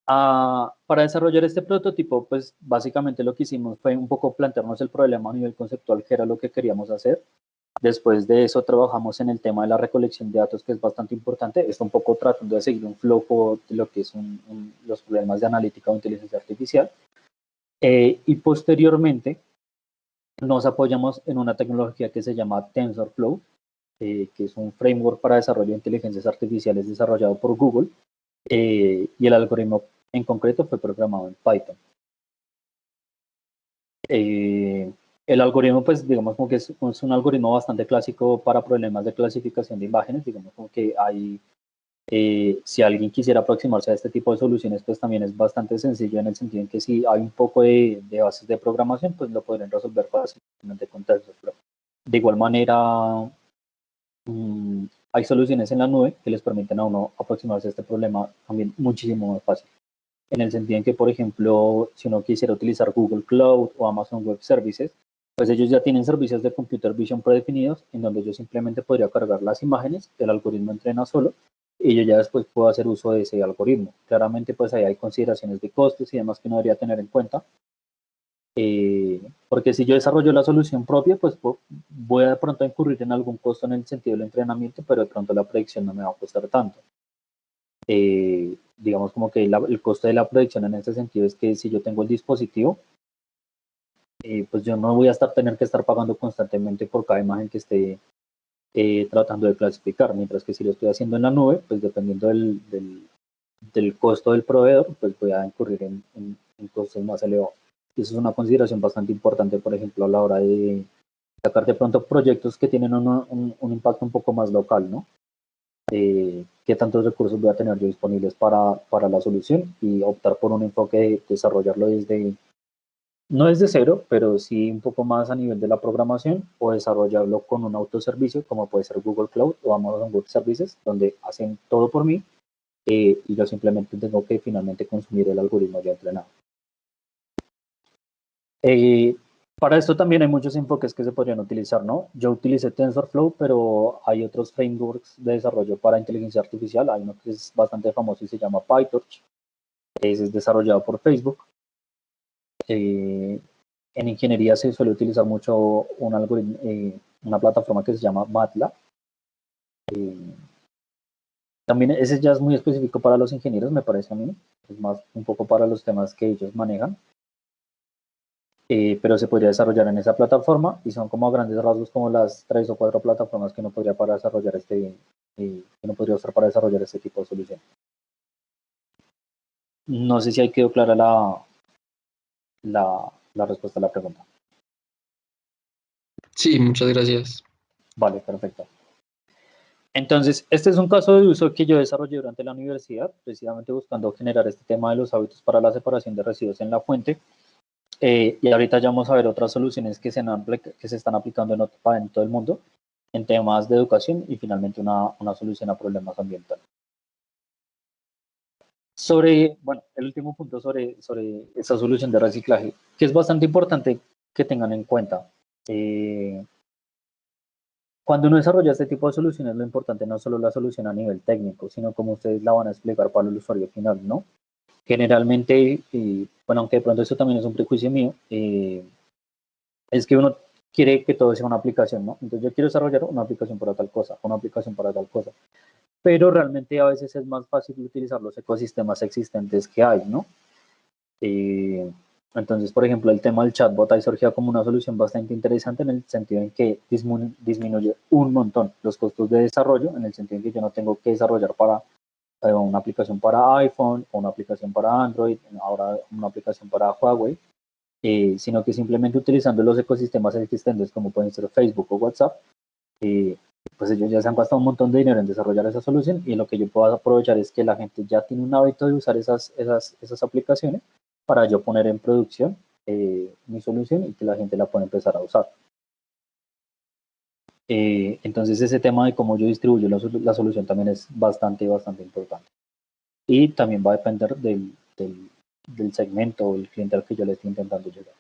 para desarrollar este prototipo, pues básicamente lo que hicimos fue un poco plantearnos el problema a nivel conceptual, que era lo que queríamos hacer. Después de eso trabajamos en el tema de la recolección de datos, que es bastante importante. Está un poco tratando de seguir un flujo de lo que son los problemas de analítica o inteligencia artificial. Y posteriormente nos apoyamos en una tecnología que se llama TensorFlow, que es un framework para desarrollo de inteligencias artificiales desarrollado por Google, y el algoritmo en concreto fue programado en Python. El algoritmo, pues, digamos, como que es un algoritmo bastante clásico para problemas de clasificación de imágenes, digamos, como que hay, si alguien quisiera aproximarse a este tipo de soluciones, pues también es bastante sencillo en el sentido en que si hay un poco de bases de programación, pues lo podrían resolver fácilmente con TensorFlow. De igual manera, hay soluciones en la nube que les permiten a uno aproximarse a este problema también muchísimo más fácil. En el sentido en que, por ejemplo, si uno quisiera utilizar Google Cloud o Amazon Web Services, pues ellos ya tienen servicios de Computer Vision predefinidos en donde yo simplemente podría cargar las imágenes, el algoritmo entrena solo y yo ya después puedo hacer uso de ese algoritmo. Claramente, pues ahí hay consideraciones de costos y demás que uno debería tener en cuenta, porque si yo desarrollo la solución propia, pues voy a de pronto a incurrir en algún costo en el sentido del entrenamiento, pero de pronto la predicción no me va a costar tanto. Digamos como que el costo de la predicción en ese sentido es que si yo tengo el dispositivo, pues yo no voy a tener que estar pagando constantemente por cada imagen que esté tratando de clasificar, mientras que si lo estoy haciendo en la nube, pues dependiendo del costo del proveedor, pues voy a incurrir en costos más elevados. Y eso es una consideración bastante importante, por ejemplo, a la hora de sacar de pronto proyectos que tienen un impacto un poco más local, ¿no? Qué tantos recursos voy a tener yo disponibles para la solución y optar por un enfoque de desarrollarlo no desde cero, pero sí un poco más a nivel de la programación, o desarrollarlo con un autoservicio como puede ser Google Cloud o Amazon Web Services, donde hacen todo por mí y yo simplemente tengo que finalmente consumir el algoritmo ya entrenado. Para esto también hay muchos enfoques que se podrían utilizar, ¿no? Yo utilicé TensorFlow, pero hay otros frameworks de desarrollo para inteligencia artificial. Hay uno que es bastante famoso y se llama PyTorch. Ese es desarrollado por Facebook. En ingeniería se suele utilizar mucho un algoritmo, una plataforma que se llama MATLAB. También ese ya es muy específico para los ingenieros, me parece a mí. Es más un poco para los temas que ellos manejan. Pero se podría desarrollar en esa plataforma y son como a grandes rasgos como las 3 o 4 plataformas que uno podría para desarrollar que uno podría usar para desarrollar este tipo de solución. No sé si ahí quedó clara la respuesta a la pregunta. Sí, muchas gracias. Vale, perfecto. Entonces, este es un caso de uso que yo desarrollé durante la universidad, precisamente buscando generar este tema de los hábitos para la separación de residuos en la fuente. Y ahorita ya vamos a ver otras soluciones que se están aplicando en todo el mundo en temas de educación y finalmente una solución a problemas ambientales. Bueno, el último punto sobre esta solución de reciclaje, que es bastante importante que tengan en cuenta. Cuando uno desarrolla este tipo de soluciones, lo importante no es solo la solución a nivel técnico, sino cómo ustedes la van a explicar para el usuario final, ¿no? Generalmente, bueno, aunque de pronto eso también es un prejuicio mío, es que uno quiere que todo sea una aplicación, ¿no? Entonces yo quiero desarrollar una aplicación para tal cosa, una aplicación para tal cosa, pero realmente a veces es más fácil utilizar los ecosistemas existentes que hay, ¿no? Entonces, por ejemplo, el tema del chatbot ahí surgió como una solución bastante interesante en el sentido en que disminuye un montón los costos de desarrollo, en el sentido en que yo no tengo que desarrollar para una aplicación para iPhone, o una aplicación para Android, ahora una aplicación para Huawei, sino que simplemente utilizando los ecosistemas existentes como pueden ser Facebook o WhatsApp, pues ellos ya se han gastado un montón de dinero en desarrollar esa solución y lo que yo puedo aprovechar es que la gente ya tiene un hábito de usar esas aplicaciones para yo poner en producción mi solución y que la gente la pueda empezar a usar. Entonces ese tema de cómo yo distribuyo la solución también es bastante importante. Y también va a depender del segmento o el cliente al que yo le estoy intentando llegar.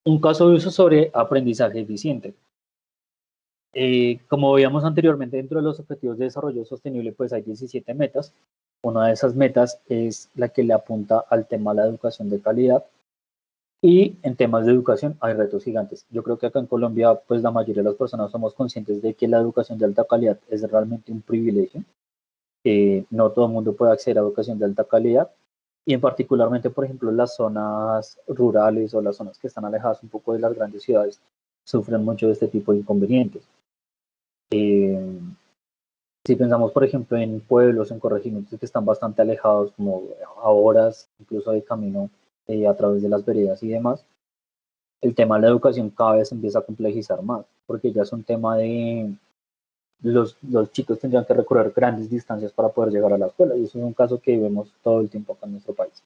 Un caso de uso sobre aprendizaje eficiente. Como veíamos anteriormente, dentro de los objetivos de desarrollo sostenible, pues hay 17 metas. Una de esas metas es la que le apunta al tema de la educación de calidad. Y en temas de educación hay retos gigantes. Yo creo que acá en Colombia, pues la mayoría de las personas somos conscientes de que la educación de alta calidad es realmente un privilegio. No todo el mundo puede acceder a educación de alta calidad. Y en particularmente, por ejemplo, las zonas rurales o las zonas que están alejadas un poco de las grandes ciudades sufren mucho de este tipo de inconvenientes. Si pensamos, por ejemplo, en pueblos, en corregimientos que están bastante alejados, como a horas incluso de camino a través de las veredas y demás, el tema de la educación cada vez se empieza a complejizar más, porque ya es un tema de los chicos tendrían que recorrer grandes distancias para poder llegar a la escuela, y eso es un caso que vemos todo el tiempo acá en nuestro país.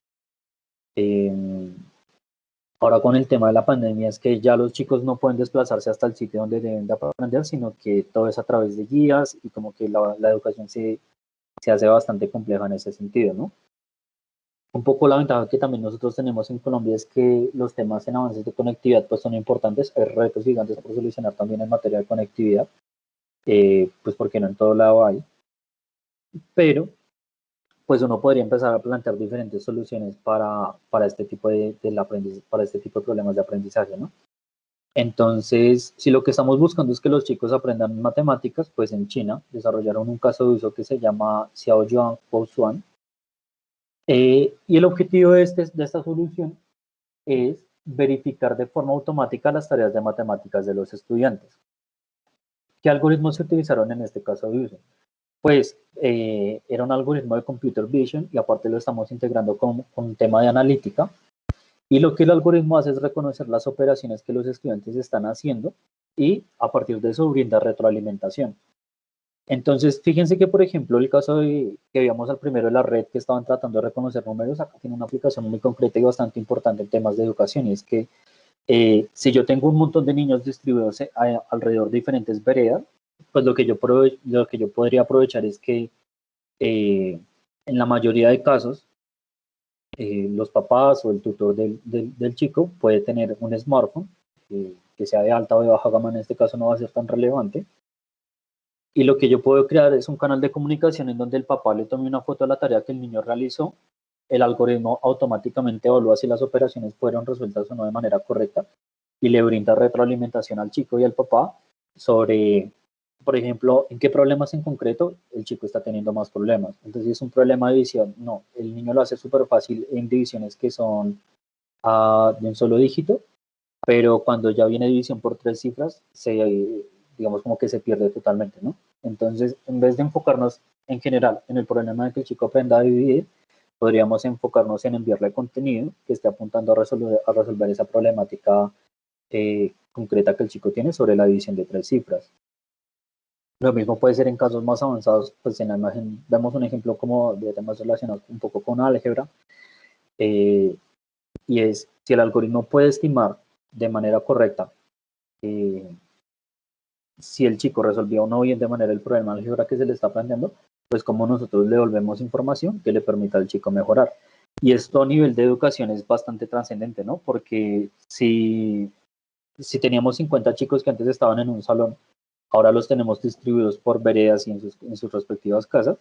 Ahora con el tema de la pandemia es que ya los chicos no pueden desplazarse hasta el sitio donde deben de aprender, sino que todo es a través de guías y como que la educación se hace bastante compleja en ese sentido, ¿no? Un poco la ventaja que también nosotros tenemos en Colombia es que los temas en avances de conectividad pues son importantes, hay retos gigantes por solucionar también en materia de conectividad, pues porque no en todo lado hay, pero pues uno podría empezar a plantear diferentes soluciones para este tipo para este tipo de problemas de aprendizaje, ¿no? Entonces, si lo que estamos buscando es que los chicos aprendan matemáticas, pues en China desarrollaron un caso de uso que se llama Xiaoyuan Poushuan. Y el objetivo de esta solución es verificar de forma automática las tareas de matemáticas de los estudiantes. ¿Qué algoritmos se utilizaron en este caso de uso? Pues era un algoritmo de computer vision y aparte lo estamos integrando con un tema de analítica. Y lo que el algoritmo hace es reconocer las operaciones que los estudiantes están haciendo y a partir de eso brinda retroalimentación. Entonces, fíjense que, por ejemplo, el caso que veíamos al primero de la red que estaban tratando de reconocer números, acá tiene una aplicación muy concreta y bastante importante en temas de educación, y es que si yo tengo un montón de niños distribuidos alrededor de diferentes veredas, pues lo que yo podría aprovechar es que en la mayoría de casos, los papás o el tutor del chico puede tener un smartphone, que sea de alta o de baja gama, en este caso no va a ser tan relevante. Y lo que yo puedo crear es un canal de comunicación en donde el papá le tome una foto de la tarea que el niño realizó, el algoritmo automáticamente evalúa si las operaciones fueron resueltas o no de manera correcta y le brinda retroalimentación al chico y al papá sobre, por ejemplo, en qué problemas en concreto el chico está teniendo más problemas. Entonces, si es un problema de división, no, el niño lo hace súper fácil en divisiones que son de un solo dígito, pero cuando ya viene división por 3 cifras, digamos como que se pierde totalmente, ¿no? Entonces, en vez de enfocarnos en general en el problema de que el chico aprenda a dividir, podríamos enfocarnos en enviarle contenido que esté apuntando a resolver esa problemática concreta que el chico tiene sobre la división de 3 cifras. Lo mismo puede ser en casos más avanzados, pues en la imagen vemos un ejemplo como de temas relacionados un poco con álgebra, y es si el algoritmo puede estimar de manera correcta si el chico resolvió o no bien de manera el problema de álgebra que se le está planteando, pues como nosotros le devolvemos información que le permita al chico mejorar. Y esto a nivel de educación es bastante trascendente, ¿no? Porque si teníamos 50 chicos que antes estaban en un salón, ahora los tenemos distribuidos por veredas y en sus respectivas casas,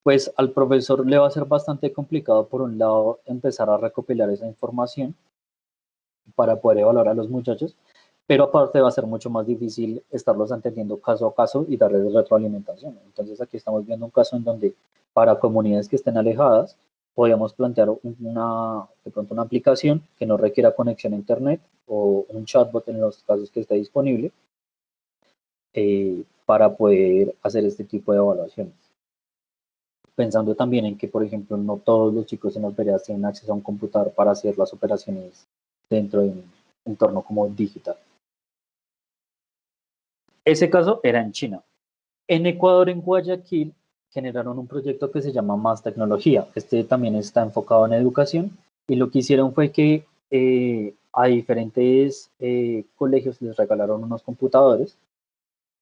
pues al profesor le va a ser bastante complicado, por un lado, empezar a recopilar esa información para poder evaluar a los muchachos, pero aparte va a ser mucho más difícil estarlos atendiendo caso a caso y darles retroalimentación. Entonces aquí estamos viendo un caso en donde para comunidades que estén alejadas, podríamos plantear de pronto una aplicación que no requiera conexión a internet o un chatbot en los casos que esté disponible, para poder hacer este tipo de evaluaciones. Pensando también en que, por ejemplo, no todos los chicos en las veredas tienen acceso a un computador para hacer las operaciones dentro de un entorno como digital. Ese caso era en China. En Ecuador, en Guayaquil, generaron un proyecto que se llama Más Tecnología. Este también está enfocado en educación y lo que hicieron fue que a diferentes colegios les regalaron unos computadores,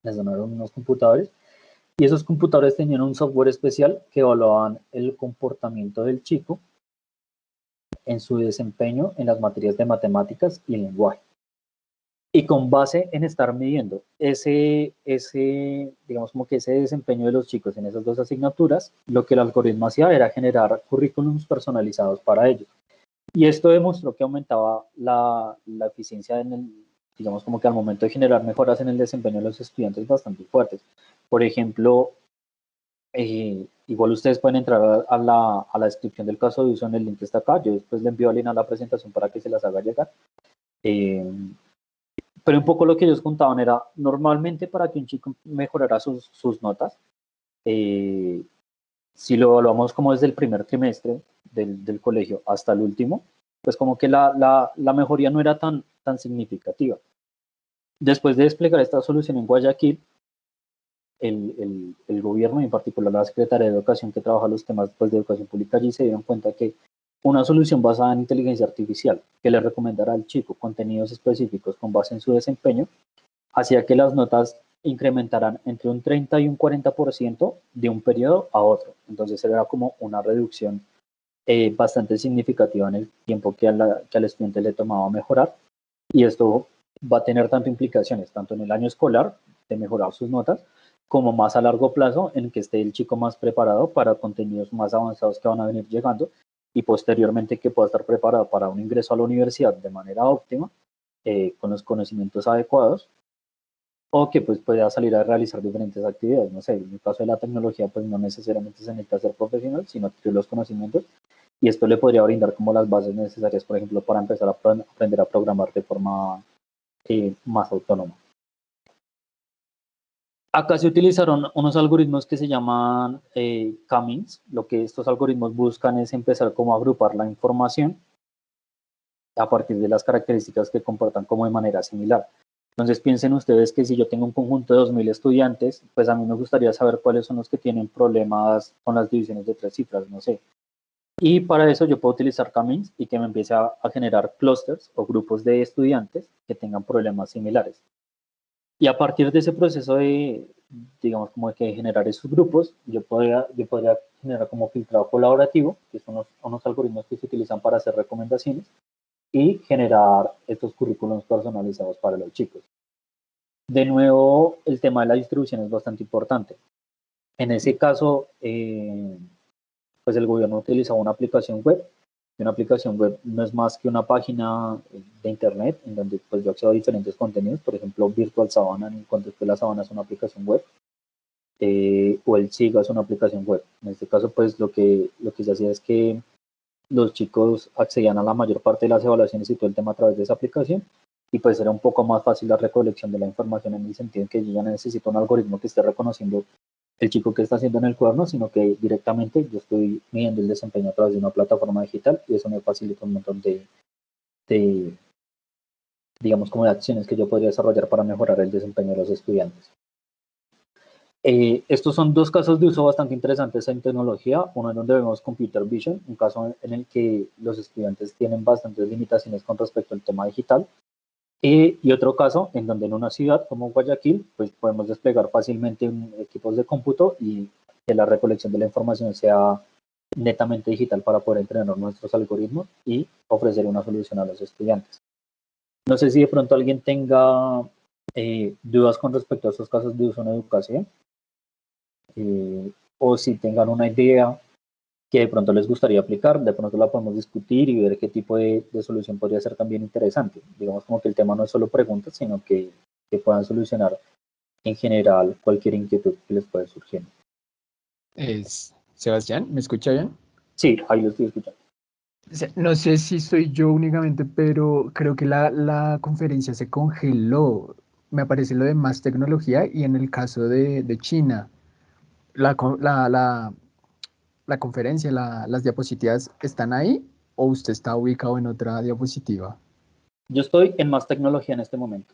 les donaron unos computadores y esos computadores tenían un software especial que evaluaban el comportamiento del chico en su desempeño en las materias de matemáticas y lenguaje. Y con base en estar midiendo digamos como que ese desempeño de los chicos en esas dos asignaturas, lo que el algoritmo hacía era generar currículums personalizados para ellos. Y esto demostró que aumentaba la eficiencia digamos como que al momento de generar mejoras en el desempeño de los estudiantes bastante fuertes. Por ejemplo, igual ustedes pueden entrar a la descripción del caso de uso en el link que está acá. Yo después le envío a Lina la presentación para que se las haga llegar. Pero un poco lo que ellos contaban era, normalmente para que un chico mejorara sus notas, si lo evaluamos como desde el primer trimestre del colegio hasta el último, pues como que la mejoría no era tan significativa. Después de desplegar esta solución en Guayaquil, el gobierno, y en particular la Secretaría de Educación que trabaja los temas pues, de educación pública allí, se dieron cuenta que una solución basada en inteligencia artificial que le recomendara al chico contenidos específicos con base en su desempeño, hacía que las notas incrementaran entre un 30 y un 40% de un periodo a otro. Entonces era como una reducción bastante significativa en el tiempo que al estudiante le tomaba mejorar. Y esto va a tener tanto implicaciones, tanto en el año escolar, de mejorar sus notas, como más a largo plazo, en que esté el chico más preparado para contenidos más avanzados que van a venir llegando y posteriormente que pueda estar preparado para un ingreso a la universidad de manera óptima, con los conocimientos adecuados, o que pues pueda salir a realizar diferentes actividades. No sé, en el caso de la tecnología, pues no necesariamente se necesita ser profesional, sino adquirir los conocimientos, y esto le podría brindar como las bases necesarias, por ejemplo, para empezar a aprender a programar de forma más autónoma. Acá se utilizaron unos algoritmos que se llaman K-means. Lo que estos algoritmos buscan es empezar como a agrupar la información a partir de las características que comportan como de manera similar. Entonces piensen ustedes que si yo tengo un conjunto de 2.000 estudiantes, pues a mí me gustaría saber cuáles son los que tienen problemas con las divisiones de 3 cifras, no sé. Y para eso yo puedo utilizar K-means y que me empiece a generar clusters o grupos de estudiantes que tengan problemas similares. Y a partir de ese proceso de, digamos, como de que generar esos grupos, yo podría generar como filtrado colaborativo, que son unos algoritmos que se utilizan para hacer recomendaciones, y generar estos currículums personalizados para los chicos. De nuevo, el tema de la distribución es bastante importante. En ese caso, pues el gobierno utilizaba una aplicación web. Y una aplicación web no es más que una página de internet en donde pues, yo accedo a diferentes contenidos, por ejemplo, Virtual Savannah, en cuanto que la Savannah es una aplicación web, o el SIGA es una aplicación web. En este caso, pues lo que se hacía es que los chicos accedían a la mayor parte de las evaluaciones y todo el tema a través de esa aplicación, y pues era un poco más fácil la recolección de la información en el sentido en que yo ya no necesito un algoritmo que esté reconociendo el chico que está haciendo en el cuaderno, sino que directamente yo estoy midiendo el desempeño a través de una plataforma digital y eso me facilita un montón de digamos, como de acciones que yo podría desarrollar para mejorar el desempeño de los estudiantes. Estos son dos casos de uso bastante interesantes en tecnología. Uno en donde vemos computer vision, un caso en el que los estudiantes tienen bastantes limitaciones con respecto al tema digital. Y otro caso en donde en una ciudad como Guayaquil, pues podemos desplegar fácilmente equipos de cómputo y que la recolección de la información sea netamente digital para poder entrenar nuestros algoritmos y ofrecer una solución a los estudiantes. No sé si de pronto alguien tenga dudas con respecto a estos casos de uso en educación, o si tengan una idea que de pronto les gustaría aplicar, de pronto la podemos discutir y ver qué tipo de solución podría ser también interesante. Digamos como que el tema no es solo preguntas, sino que puedan solucionar en general cualquier inquietud que les pueda surgir. Sebastián, ¿me escucha bien? Sí, ahí lo estoy escuchando. No sé si soy yo únicamente, pero creo que la conferencia se congeló. Me aparece lo de más tecnología y en el caso de China, la conferencia, las diapositivas, ¿están ahí o usted está ubicado en otra diapositiva? Yo estoy en más tecnología en este momento.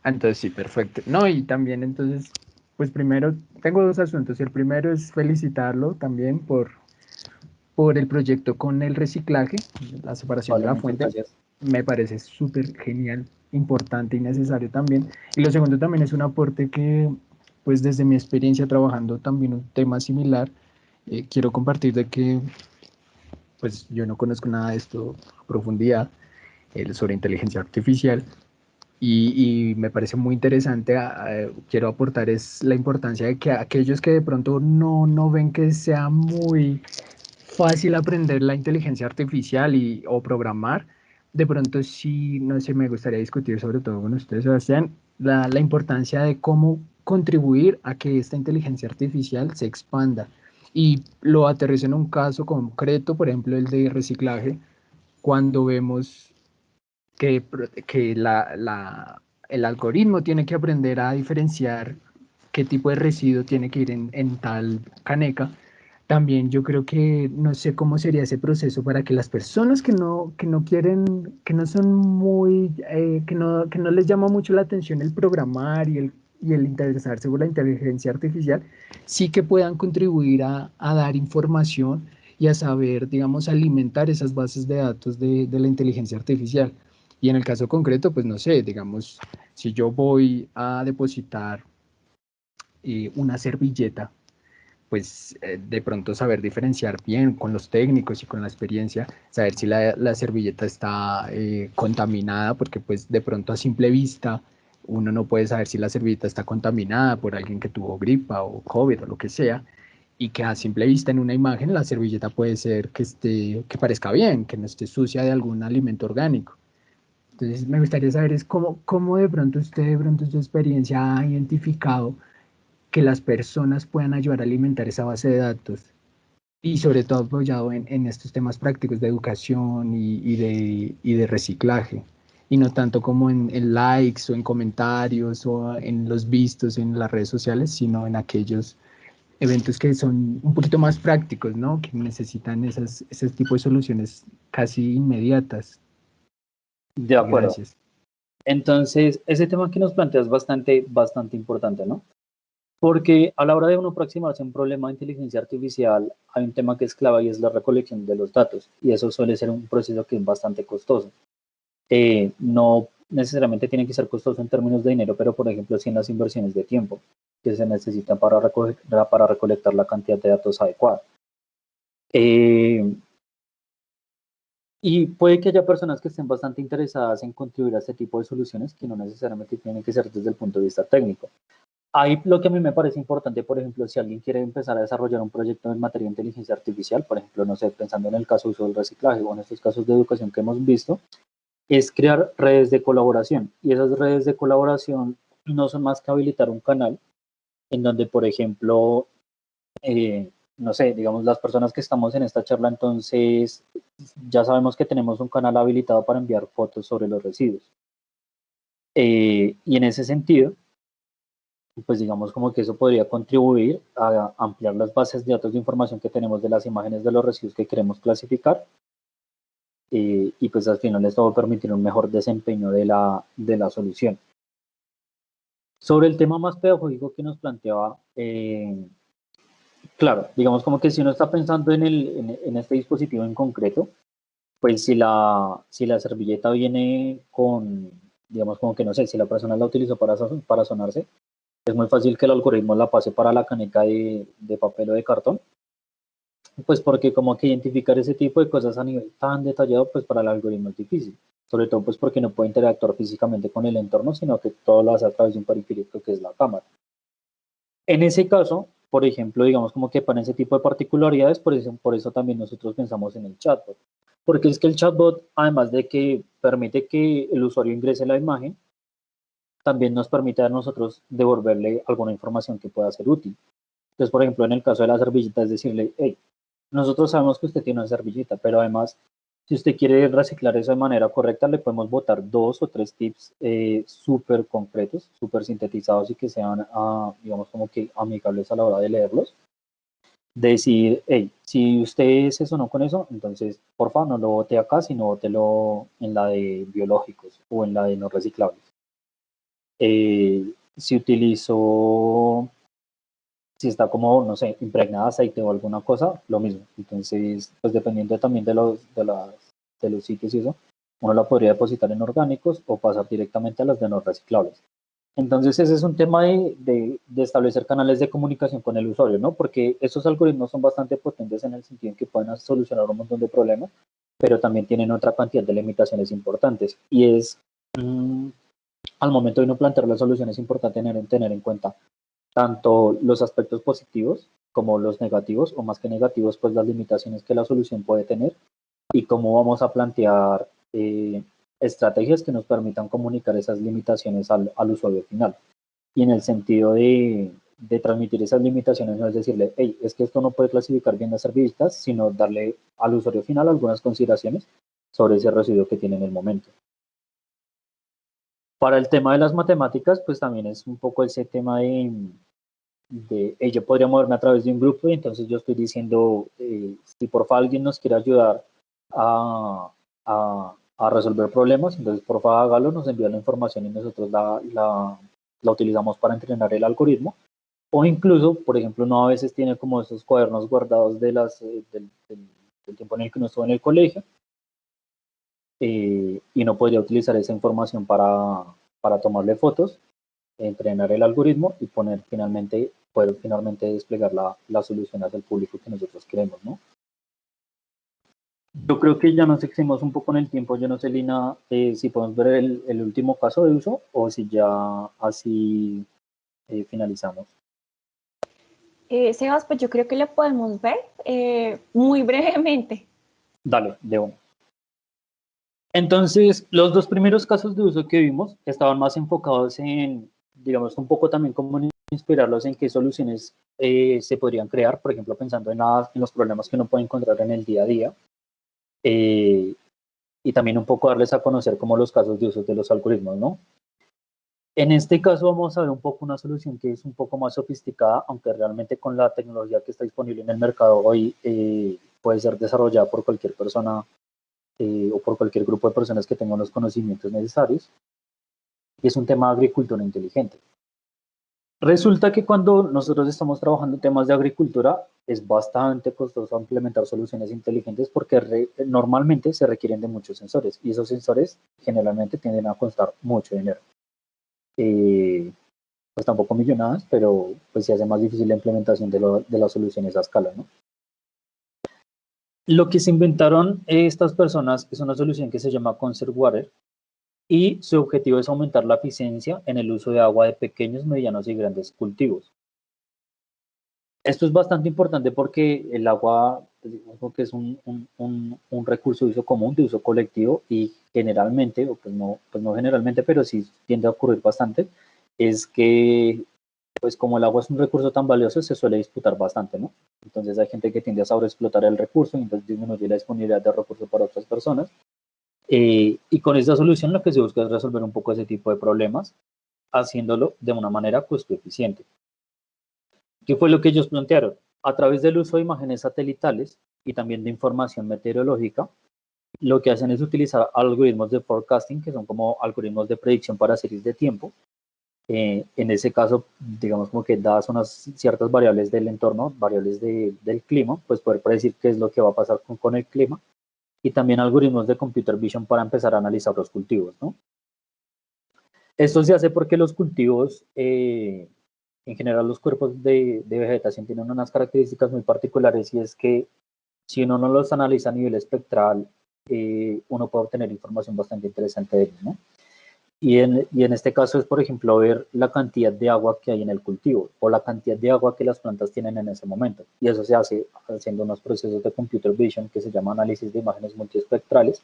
Entonces sí, perfecto. No, y también entonces, pues primero, tengo dos asuntos. El primero es felicitarlo también por el proyecto con el reciclaje, la separación de Vale, la muchas fuente. gracias. Me parece súper genial, importante y necesario también. Y lo segundo también es un aporte que, pues desde mi experiencia trabajando también un tema similar, quiero compartir de que, pues yo no conozco nada de esto a profundidad, sobre inteligencia artificial. Y me parece muy interesante, quiero aportar es la importancia de que aquellos que de pronto no ven que sea muy fácil aprender la inteligencia artificial o programar, de pronto sí, no sé, me gustaría discutir sobre todo con usted, Sebastián, la importancia de cómo contribuir a que esta inteligencia artificial se expanda. Y lo aterrizo en un caso concreto, por ejemplo, el de reciclaje, cuando vemos que el algoritmo tiene que aprender a diferenciar qué tipo de residuo tiene que ir en tal caneca. También yo creo que no sé cómo sería ese proceso para que las personas que no quieren, que no son muy, que no les llama mucho la atención el programar y el interesarse por la inteligencia artificial, sí que puedan contribuir a dar información y a saber, digamos, alimentar esas bases de datos de la inteligencia artificial. Y en el caso concreto, pues no sé, digamos, si yo voy a depositar una servilleta, pues de pronto saber diferenciar bien con los técnicos y con la experiencia, saber si la servilleta está contaminada, porque pues de pronto a simple vista uno no puede saber si la servilleta está contaminada por alguien que tuvo gripa o COVID o lo que sea, y que a simple vista en una imagen la servilleta puede ser que parezca bien, que no esté sucia de algún alimento orgánico. Entonces me gustaría saber es cómo de pronto usted, de pronto su experiencia ha identificado que las personas puedan ayudar a alimentar esa base de datos y sobre todo apoyado en estos temas prácticos de educación y de reciclaje y no tanto como en likes o en comentarios o en los vistos en las redes sociales, sino en aquellos eventos que son un poquito más prácticos, ¿no? Que necesitan ese tipo de soluciones casi inmediatas. De acuerdo. Gracias. Entonces, ese tema que nos plantea es bastante importante, ¿no? Porque a la hora de uno aproximarse a un problema de inteligencia artificial, hay un tema que es clave y es la recolección de los datos. Y eso suele ser un proceso que es bastante costoso. No necesariamente tiene que ser costoso en términos de dinero, pero por ejemplo, sí en las inversiones de tiempo que se necesitan para recolectar la cantidad de datos adecuada. Y puede que haya personas que estén bastante interesadas en contribuir a este tipo de soluciones que no necesariamente tienen que ser desde el punto de vista técnico. Ahí lo que a mí me parece importante, por ejemplo, si alguien quiere empezar a desarrollar un proyecto en materia de inteligencia artificial, por ejemplo, no sé, pensando en el caso de uso del reciclaje o en estos casos de educación que hemos visto, es crear redes de colaboración. Y esas redes de colaboración no son más que habilitar un canal en donde, por ejemplo, no sé, digamos, las personas que estamos en esta charla, entonces ya sabemos que tenemos un canal habilitado para enviar fotos sobre los residuos. Y en ese sentido, pues digamos como que eso podría contribuir a ampliar las bases de datos de información que tenemos de las imágenes de los residuos que queremos clasificar. Y pues al final esto va a permitir un mejor desempeño de la solución. Sobre el tema más pedagógico que nos planteaba, claro, digamos como que si uno está pensando en este dispositivo en concreto, pues si la servilleta viene con, digamos como que no sé, si la persona la utilizó para sonarse, es muy fácil que el algoritmo la pase para la caneca de papel o de cartón, pues porque como que identificar ese tipo de cosas a nivel tan detallado, pues para el algoritmo es difícil, sobre todo pues porque no puede interactuar físicamente con el entorno, sino que todo lo hace a través de un periférico que es la cámara. En ese caso, por ejemplo, digamos como que para ese tipo de particularidades, por eso también nosotros pensamos en el chatbot, porque es que el chatbot, además de que permite que el usuario ingrese la imagen, también nos permite a nosotros devolverle alguna información que pueda ser útil. Entonces, por ejemplo, en el caso de la servilleta, es decirle, hey, nosotros sabemos que usted tiene una servilleta, pero además, si usted quiere reciclar eso de manera correcta, le podemos botar 2 o 3 tips súper concretos, súper sintetizados y que sean, digamos, como que amigables a la hora de leerlos. Decir, hey, si usted se sonó con eso, entonces, por favor, no lo bote acá, sino bótelo en la de biológicos o en la de no reciclables. Si utilizo, si está como, no sé, impregnada de aceite o alguna cosa, lo mismo. Entonces, pues dependiendo también de los sitios y eso, uno la podría depositar en orgánicos o pasar directamente a las de no reciclables. Entonces, ese es un tema de establecer canales de comunicación con el usuario, ¿no? Porque esos algoritmos son bastante potentes en el sentido en que pueden solucionar un montón de problemas, pero también tienen otra cantidad de limitaciones importantes. Y es, al momento de uno plantear la solución, es importante tener en cuenta tanto los aspectos positivos como los negativos, o más que negativos, pues las limitaciones que la solución puede tener y cómo vamos a plantear estrategias que nos permitan comunicar esas limitaciones al usuario final. Y en el sentido de transmitir esas limitaciones, no es decirle, hey, es que esto no puede clasificar bien las herbivistas, sino darle al usuario final algunas consideraciones sobre ese residuo que tiene en el momento. Para el tema de las matemáticas, pues también es un poco ese tema de yo podría moverme a través de un grupo y entonces yo estoy diciendo, si porfa alguien nos quiere ayudar a resolver problemas, entonces porfa hágalo, nos envía la información y nosotros la utilizamos para entrenar el algoritmo. O incluso, por ejemplo, uno a veces tiene como esos cuadernos guardados del tiempo en el que uno estuvo en el colegio, y no podría utilizar esa información para tomarle fotos, entrenar el algoritmo y poder finalmente desplegar la solución hacia el público que nosotros queremos, ¿no? Yo creo que ya nos excedimos un poco en el tiempo. Yo no sé, Lina, si podemos ver el último caso de uso o si ya así finalizamos. Sebas, pues yo creo que lo podemos ver muy brevemente. Dale, de uno. Entonces, los dos primeros casos de uso que vimos estaban más enfocados en, digamos, un poco también como en inspirarlos en qué soluciones se podrían crear, por ejemplo, pensando en los problemas que uno puede encontrar en el día a día, y también un poco darles a conocer como los casos de uso de los algoritmos, ¿no? En este caso vamos a ver un poco una solución que es un poco más sofisticada, aunque realmente con la tecnología que está disponible en el mercado hoy puede ser desarrollada por cualquier persona o por cualquier grupo de personas que tengan los conocimientos necesarios, y es un tema de agricultura inteligente. Resulta que cuando nosotros estamos trabajando en temas de agricultura, es bastante costoso implementar soluciones inteligentes porque normalmente se requieren de muchos sensores, y esos sensores generalmente tienden a costar mucho dinero. Pues tampoco millonadas, pero pues se hace más difícil la implementación de las soluciones a escala, ¿no? Lo que se inventaron estas personas es una solución que se llama Conserve Water, y su objetivo es aumentar la eficiencia en el uso de agua de pequeños, medianos y grandes cultivos. Esto es bastante importante porque el agua, pues, que es un recurso de uso común, de uso colectivo, y generalmente, o pues no generalmente, pero sí tiende a ocurrir bastante, es que pues como el agua es un recurso tan valioso, se suele disputar bastante, ¿no? Entonces hay gente que tiende a sobreexplotar el recurso y entonces disminuye la disponibilidad de recursos para otras personas. Y con esta solución lo que se busca es resolver un poco ese tipo de problemas, haciéndolo de una manera costo eficiente. ¿Qué fue lo que ellos plantearon? A través del uso de imágenes satelitales y también de información meteorológica, lo que hacen es utilizar algoritmos de forecasting, que son como algoritmos de predicción para series de tiempo. En ese caso, digamos como que dadas unas ciertas variables del entorno, variables del clima, pues poder predecir qué es lo que va a pasar con el clima, y también algoritmos de computer vision para empezar a analizar los cultivos, ¿no? Esto se hace porque los cultivos, en general los cuerpos de vegetación tienen unas características muy particulares, y es que si uno no los analiza a nivel espectral, uno puede obtener información bastante interesante de ellos, ¿no? Y en este caso es, por ejemplo, ver la cantidad de agua que hay en el cultivo o la cantidad de agua que las plantas tienen en ese momento. Y eso se hace haciendo unos procesos de computer vision que se llama análisis de imágenes multiespectrales,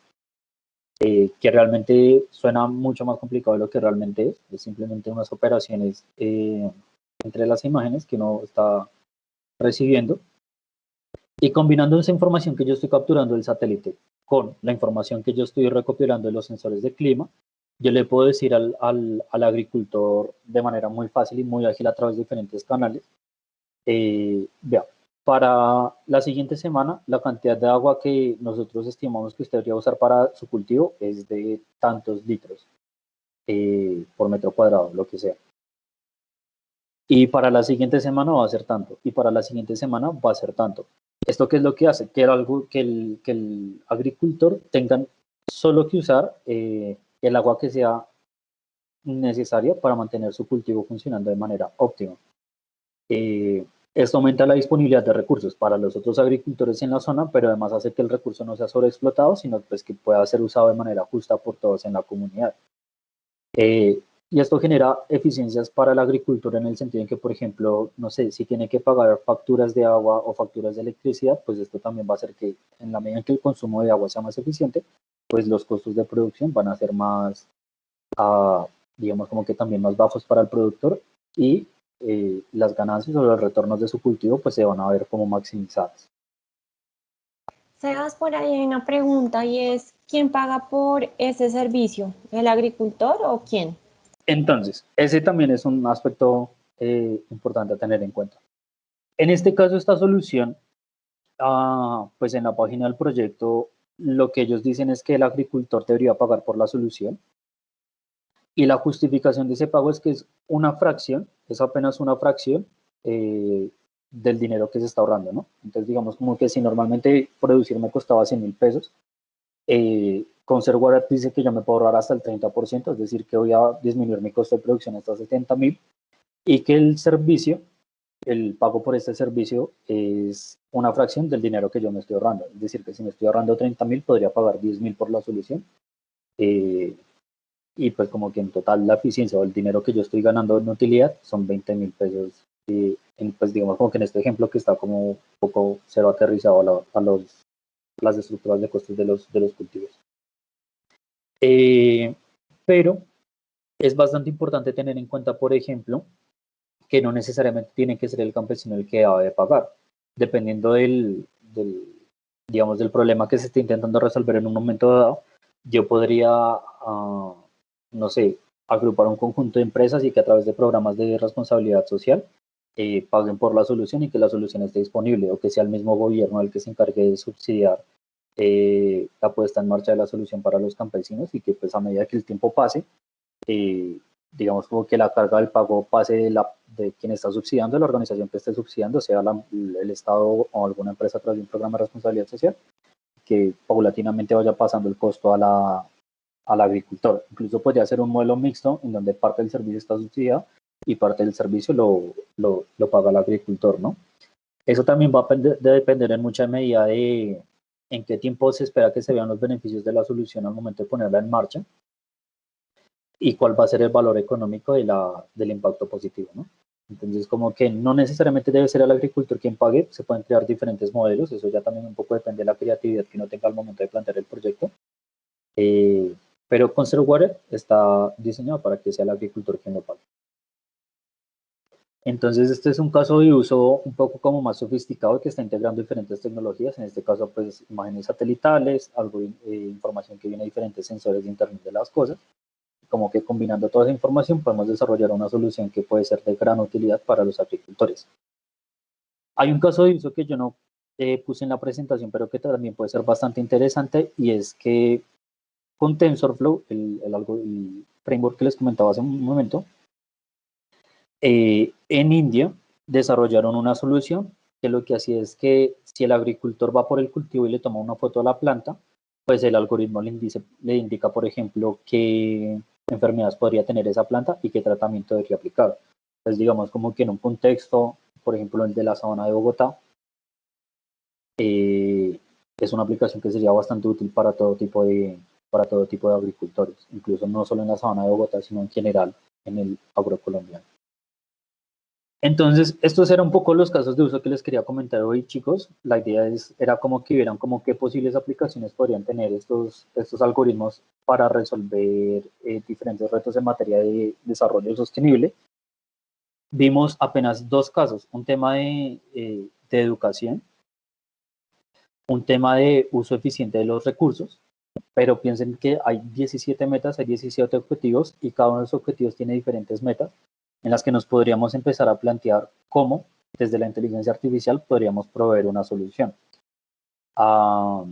que realmente suena mucho más complicado de lo que realmente es. Es simplemente unas operaciones entre las imágenes que uno está recibiendo, y combinando esa información que yo estoy capturando del satélite con la información que yo estoy recopilando de los sensores de clima, yo le puedo decir al agricultor de manera muy fácil y muy ágil a través de diferentes canales, vea, para la siguiente semana la cantidad de agua que nosotros estimamos que usted debería usar para su cultivo es de tantos litros. por metro cuadrado, lo que sea. Y para la siguiente semana va a ser tanto, y para la siguiente semana va a ser tanto. ¿Esto qué es lo que hace? Que el agricultor tenga solo que usar el agua que sea necesaria para mantener su cultivo funcionando de manera óptima. Esto aumenta la disponibilidad de recursos para los otros agricultores en la zona, pero además hace que el recurso no sea sobreexplotado, sino pues, que pueda ser usado de manera justa por todos en la comunidad. Y esto genera eficiencias para el agricultor en el sentido en que, por ejemplo, no sé, si tiene que pagar facturas de agua o facturas de electricidad, pues esto también va a hacer que en la medida en que el consumo de agua sea más eficiente, pues los costos de producción van a ser más, digamos, como que también más bajos para el productor y las ganancias o los retornos de su cultivo pues se van a ver como maximizadas. Sebas, por ahí hay una pregunta y es, ¿quién paga por ese servicio? ¿El agricultor o quién? Entonces, ese también es un aspecto importante a tener en cuenta. En este caso, esta solución, pues en la página del proyecto, lo que ellos dicen es que el agricultor debería pagar por la solución. Y la justificación de ese pago es que es una fracción, es apenas una fracción del dinero que se está ahorrando, ¿no? Entonces, digamos como que si normalmente producir me costaba 100.000 pesos, con Serware dice que yo me puedo ahorrar hasta el 30%, es decir, que voy a disminuir mi costo de producción hasta 70.000 y que el servicio, el pago por este servicio es una fracción del dinero que yo me estoy ahorrando. Es decir, que si me estoy ahorrando 30.000, podría pagar 10.000 por la solución. Y pues como que en total la eficiencia o el dinero que yo estoy ganando en utilidad son 20.000 pesos. Y pues digamos como que en este ejemplo que está como un poco cero aterrizado a las estructuras de costos de los cultivos. Pero es bastante importante tener en cuenta, por ejemplo, que no necesariamente tiene que ser el campesino el que debe pagar, dependiendo digamos, del problema que se esté intentando resolver en un momento dado. Yo podría, no sé, agrupar un conjunto de empresas y que a través de programas de responsabilidad social paguen por la solución y que la solución esté disponible, o que sea el mismo gobierno el que se encargue de subsidiar la puesta en marcha de la solución para los campesinos y que pues a medida que el tiempo pase, digamos como que la carga del pago pase de quien está subsidiando, la organización que esté subsidiando, sea el Estado o alguna empresa a través de un programa de responsabilidad social, que paulatinamente vaya pasando el costo al agricultor. Incluso podría ser un modelo mixto en donde parte del servicio está subsidiado y parte del servicio lo paga el agricultor, ¿no? Eso también va a depender en mucha medida de en qué tiempo se espera que se vean los beneficios de la solución al momento de ponerla en marcha y cuál va a ser el valor económico del impacto positivo, ¿no? Entonces, como que no necesariamente debe ser el agricultor quien pague, se pueden crear diferentes modelos, eso ya también un poco depende de la creatividad que uno tenga al momento de plantear el proyecto, pero Conserware está diseñado para que sea el agricultor quien lo pague. Entonces, este es un caso de uso un poco como más sofisticado que está integrando diferentes tecnologías, en este caso, pues, imágenes satelitales, información que viene de diferentes sensores de Internet de las cosas. Como que combinando toda esa información podemos desarrollar una solución que puede ser de gran utilidad para los agricultores. Hay un caso de uso que yo no puse en la presentación, pero que también puede ser bastante interesante, y es que con TensorFlow, el framework que les comentaba hace un momento, en India desarrollaron una solución que lo que hacía es que si el agricultor va por el cultivo y le toma una foto a la planta, pues el algoritmo le indica, por ejemplo, qué enfermedades podría tener esa planta y qué tratamiento debería aplicar. Entonces, digamos como que en un contexto, por ejemplo, el de la sabana de Bogotá, es una aplicación que sería bastante útil para todo tipo de agricultores, incluso no solo en la sabana de Bogotá, sino en general en el agrocolombiano. Entonces, estos eran un poco los casos de uso que les quería comentar hoy, chicos. La idea era como que vieran como qué posibles aplicaciones podrían tener estos algoritmos para resolver diferentes retos en materia de desarrollo sostenible. Vimos apenas dos casos, un tema de educación, un tema de uso eficiente de los recursos, pero piensen que hay 17 metas, hay 17 objetivos y cada uno de los objetivos tiene diferentes metas en las que nos podríamos empezar a plantear cómo desde la inteligencia artificial podríamos proveer una solución. A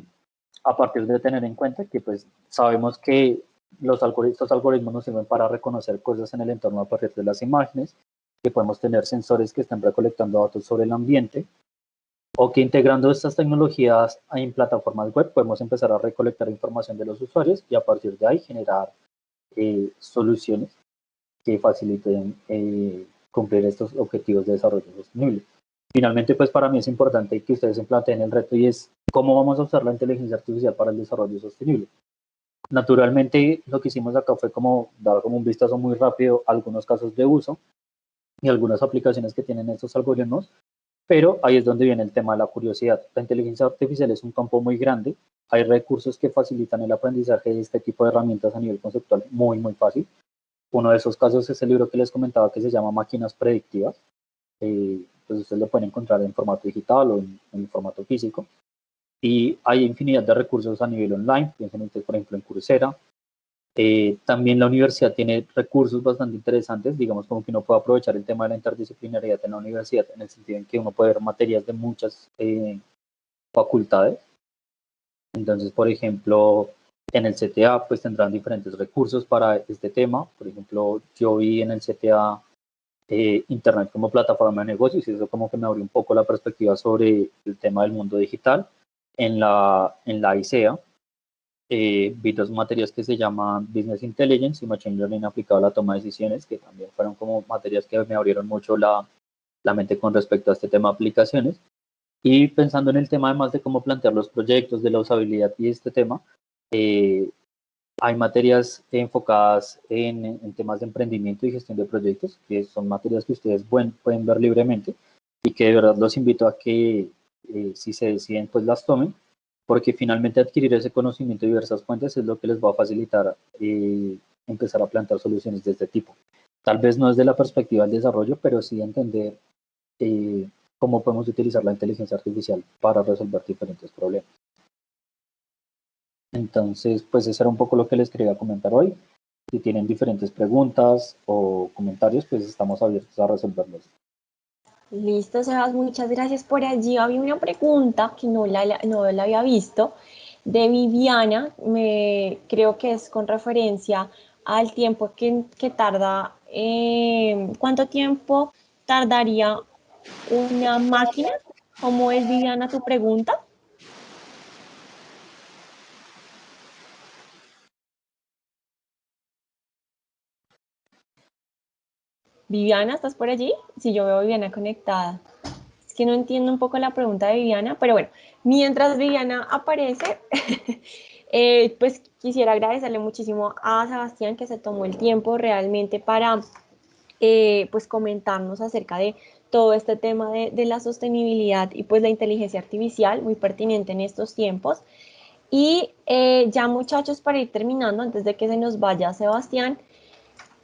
partir de tener en cuenta que pues sabemos que estos algoritmos nos sirven para reconocer cosas en el entorno a partir de las imágenes, que podemos tener sensores que estén recolectando datos sobre el ambiente, o que integrando estas tecnologías en plataformas web podemos empezar a recolectar información de los usuarios y a partir de ahí generar soluciones que faciliten cumplir estos objetivos de desarrollo sostenible. Finalmente, pues para mí es importante que ustedes se planteen el reto y es cómo vamos a usar la inteligencia artificial para el desarrollo sostenible. Naturalmente, lo que hicimos acá fue como dar como un vistazo muy rápido a algunos casos de uso y algunas aplicaciones que tienen estos algoritmos, pero ahí es donde viene el tema de la curiosidad. La inteligencia artificial es un campo muy grande, hay recursos que facilitan el aprendizaje de este tipo de herramientas a nivel conceptual muy, muy fácil. Uno de esos casos es el libro que les comentaba que se llama Máquinas Predictivas. Pues ustedes lo pueden encontrar en formato digital o en formato físico. Y hay infinidad de recursos a nivel online, piensen ustedes por ejemplo en Coursera. También la universidad tiene recursos bastante interesantes, digamos como que uno puede aprovechar el tema de la interdisciplinariedad en la universidad, en el sentido en que uno puede ver materias de muchas facultades. Entonces, por ejemplo, en el CTA pues tendrán diferentes recursos para este tema. Por ejemplo, yo vi en el CTA Internet como plataforma de negocios y eso como que me abrió un poco la perspectiva sobre el tema del mundo digital. En la ICEA vi dos materias que se llaman Business Intelligence y Machine Learning aplicado a la toma de decisiones, que también fueron como materias que me abrieron mucho la mente con respecto a este tema de aplicaciones. Y pensando en el tema además de cómo plantear los proyectos, de la usabilidad y este tema, hay materias enfocadas en temas de emprendimiento y gestión de proyectos, que son materias que ustedes pueden ver libremente y que de verdad los invito a que si se deciden pues las tomen, porque finalmente adquirir ese conocimiento de diversas fuentes es lo que les va a facilitar empezar a plantear soluciones de este tipo. Tal vez no desde la perspectiva del desarrollo, pero sí entender cómo podemos utilizar la inteligencia artificial para resolver diferentes problemas. Entonces, pues eso era un poco lo que les quería comentar hoy. Si tienen diferentes preguntas o comentarios, pues estamos abiertos a resolverlos. Listo, Sebas, muchas gracias por allí. Había una pregunta que no la había visto de Viviana, creo que es con referencia al tiempo que tarda, ¿cuánto tiempo tardaría una máquina? ¿Cómo es, Viviana, tu pregunta? Viviana, ¿estás por allí? Sí, yo veo a Viviana conectada. Es que no entiendo un poco la pregunta de Viviana, pero bueno, mientras Viviana aparece, pues quisiera agradecerle muchísimo a Sebastián que se tomó el tiempo realmente para pues comentarnos acerca de todo este tema de la sostenibilidad y pues la inteligencia artificial, muy pertinente en estos tiempos. Y ya muchachos, para ir terminando, antes de que se nos vaya Sebastián,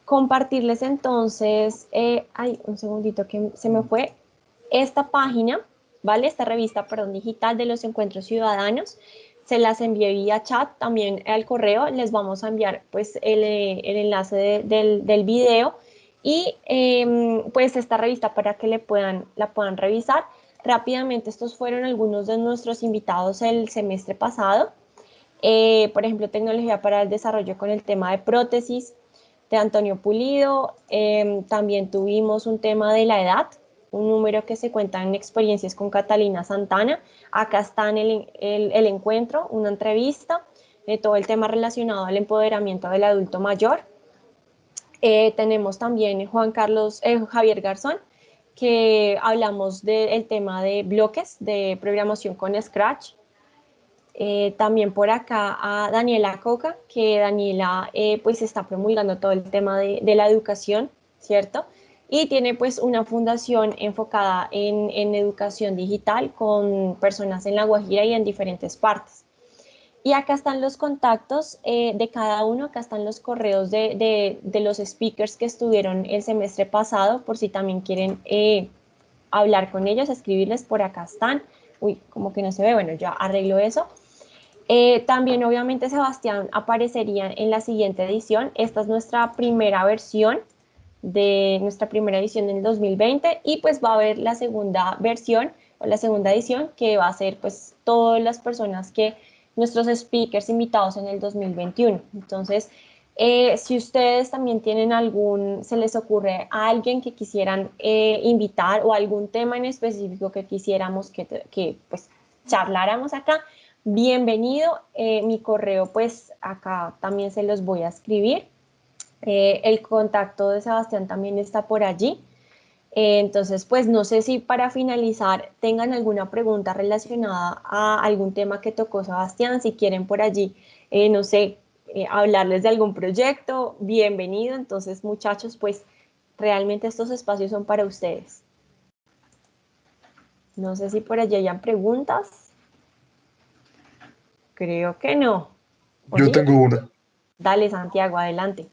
compartirles entonces, un segundito que se me fue, esta página, ¿vale? Esta revista, perdón, digital de los encuentros ciudadanos, se las envié vía chat, también al correo, les vamos a enviar pues el enlace del video y pues esta revista para que la puedan revisar. Rápidamente, estos fueron algunos de nuestros invitados el semestre pasado. Por ejemplo, tecnología para el desarrollo con el tema de prótesis, de Antonio Pulido. También tuvimos un tema de la edad, un número que se cuenta en experiencias con Catalina Santana. Acá está en el encuentro, una entrevista de todo el tema relacionado al empoderamiento del adulto mayor. Tenemos también Javier Garzón, que hablamos del tema de bloques de programación con Scratch. También por acá a Daniela Coca, que Daniela pues está promulgando todo el tema de la educación, ¿cierto? Y tiene pues una fundación enfocada en educación digital con personas en La Guajira y en diferentes partes. Y acá están los contactos de cada uno, acá están los correos de los speakers que estuvieron el semestre pasado, por si también quieren hablar con ellos, escribirles, por acá están. Uy, como que no se ve, bueno, ya arreglo eso. También obviamente Sebastián aparecería en la siguiente edición. Esta es nuestra primera versión de nuestra primera edición en el 2020 y pues va a haber la segunda versión o la segunda edición que va a ser pues todas las personas que nuestros speakers invitados en el 2021. Entonces Si ustedes también tienen se les ocurre a alguien que quisieran invitar o algún tema en específico que quisiéramos que pues charláramos acá, bienvenido. Mi correo pues acá también se los voy a escribir. El contacto de Sebastián también está por allí. Entonces, pues no sé si para finalizar tengan alguna pregunta relacionada a algún tema que tocó Sebastián, si quieren por allí, no sé, hablarles de algún proyecto, bienvenido. Entonces, muchachos, pues realmente estos espacios son para ustedes. No sé si por allí hayan preguntas. Creo que no. Yo sí? tengo una. Dale, Santiago, adelante.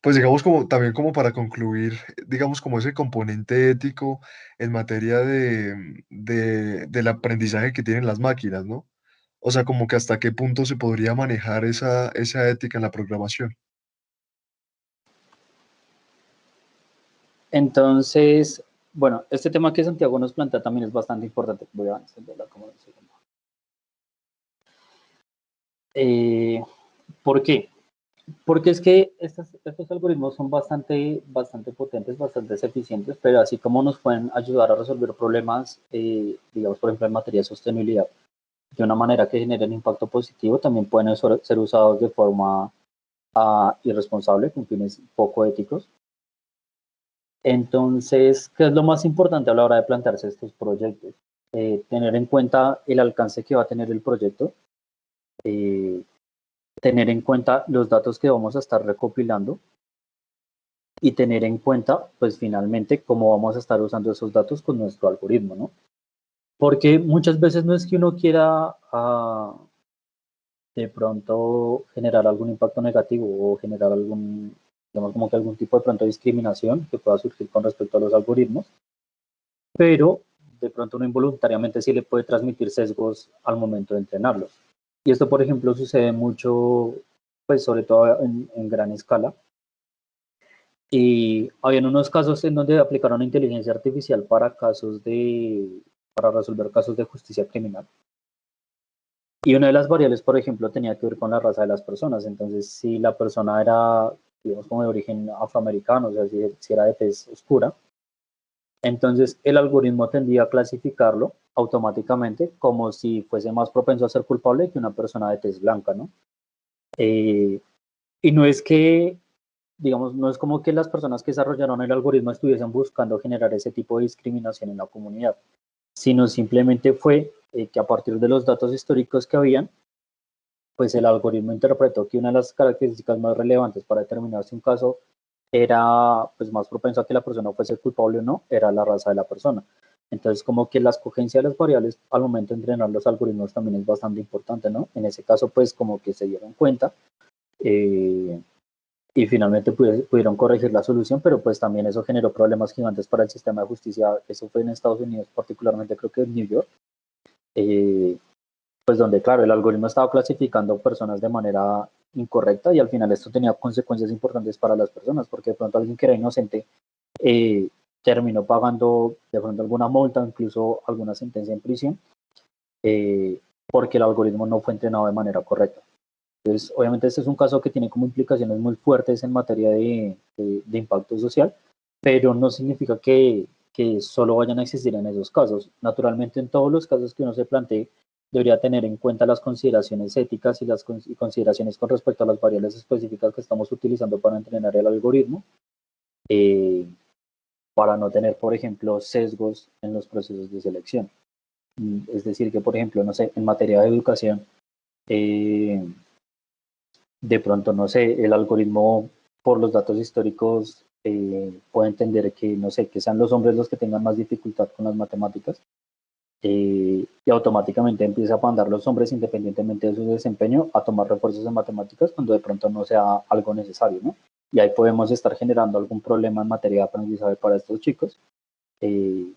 Pues digamos también como para concluir, digamos como ese componente ético en materia del aprendizaje que tienen las máquinas, ¿no? O sea, como que hasta qué punto se podría manejar esa ética en la programación. Entonces, bueno, este tema que Santiago nos plantea también es bastante importante. Voy a encenderla como un segundo. ¿Por qué? Porque es que estos algoritmos son bastante potentes, bastante eficientes, pero así como nos pueden ayudar a resolver problemas, digamos, por ejemplo, en materia de sostenibilidad, de una manera que genere un impacto positivo, también pueden ser usados de forma irresponsable, con fines poco éticos. Entonces, ¿qué es lo más importante a la hora de plantearse estos proyectos? Tener en cuenta el alcance que va a tener el proyecto, tener en cuenta los datos que vamos a estar recopilando y tener en cuenta, pues finalmente, cómo vamos a estar usando esos datos con nuestro algoritmo, ¿no? Porque muchas veces no es que uno quiera de pronto generar algún impacto negativo o generar digamos como que algún tipo de pronto de discriminación que pueda surgir con respecto a los algoritmos, pero de pronto uno involuntariamente sí le puede transmitir sesgos al momento de entrenarlos. Y esto, por ejemplo, sucede mucho, pues sobre todo en gran escala. Y habían unos casos en donde aplicaron inteligencia artificial para resolver casos de justicia criminal. Y una de las variables, por ejemplo, tenía que ver con la raza de las personas. Entonces, si la persona era, digamos, como de origen afroamericano, o sea, si era de tez oscura, entonces el algoritmo tendía a clasificarlo automáticamente como si fuese más propenso a ser culpable que una persona de tez blanca, ¿no? Y no es que, digamos, no es como que las personas que desarrollaron el algoritmo estuviesen buscando generar ese tipo de discriminación en la comunidad, sino simplemente fue que a partir de los datos históricos que habían, pues el algoritmo interpretó que una de las características más relevantes para determinar si un caso era pues más propenso a que la persona fuese culpable o no, era la raza de la persona. Entonces, como que la escogencia de las variables al momento de entrenar los algoritmos también es bastante importante, ¿no? En ese caso, pues como que se dieron cuenta y finalmente pudieron corregir la solución, pero pues también eso generó problemas gigantes para el sistema de justicia. Eso fue en Estados Unidos, particularmente creo que en New York, pues donde, claro, el algoritmo estaba clasificando personas de manera incorrecta y al final esto tenía consecuencias importantes para las personas, porque de pronto alguien que era inocente terminó pagando de pronto alguna multa, incluso alguna sentencia en prisión, porque el algoritmo no fue entrenado de manera correcta. Entonces, obviamente este es un caso que tiene como implicaciones muy fuertes en materia de impacto social, pero no significa que solo vayan a existir en esos casos. Naturalmente, en todos los casos que uno se plantee, debería tener en cuenta las consideraciones éticas y las consideraciones con respecto a las variables específicas que estamos utilizando para entrenar el algoritmo, para no tener, por ejemplo, sesgos en los procesos de selección. Es decir, que, por ejemplo, no sé, en materia de educación, de pronto, no sé, el algoritmo por los datos históricos puede entender que, no sé, que sean los hombres los que tengan más dificultad con las matemáticas y automáticamente empieza a mandar los hombres, independientemente de su desempeño, a tomar refuerzos en matemáticas cuando de pronto no sea algo necesario, ¿no? Y ahí podemos estar generando algún problema en materia de aprendizaje para estos chicos. Y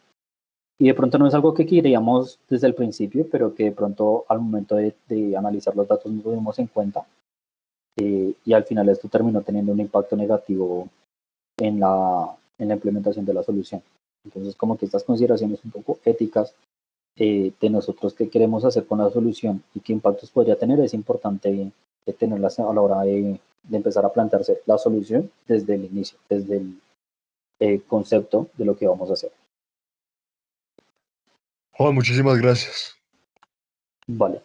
de pronto no es algo que queríamos desde el principio, pero que de pronto al momento de analizar los datos no tuvimos en cuenta. Y al final esto terminó teniendo un impacto negativo en la implementación de la solución. Entonces, como que estas consideraciones un poco éticas de nosotros qué queremos hacer con la solución y qué impactos podría tener, es importante tenerlas a la hora de empezar a plantearse la solución desde el inicio, desde el concepto de lo que vamos a hacer. Juan, muchísimas gracias. Vale.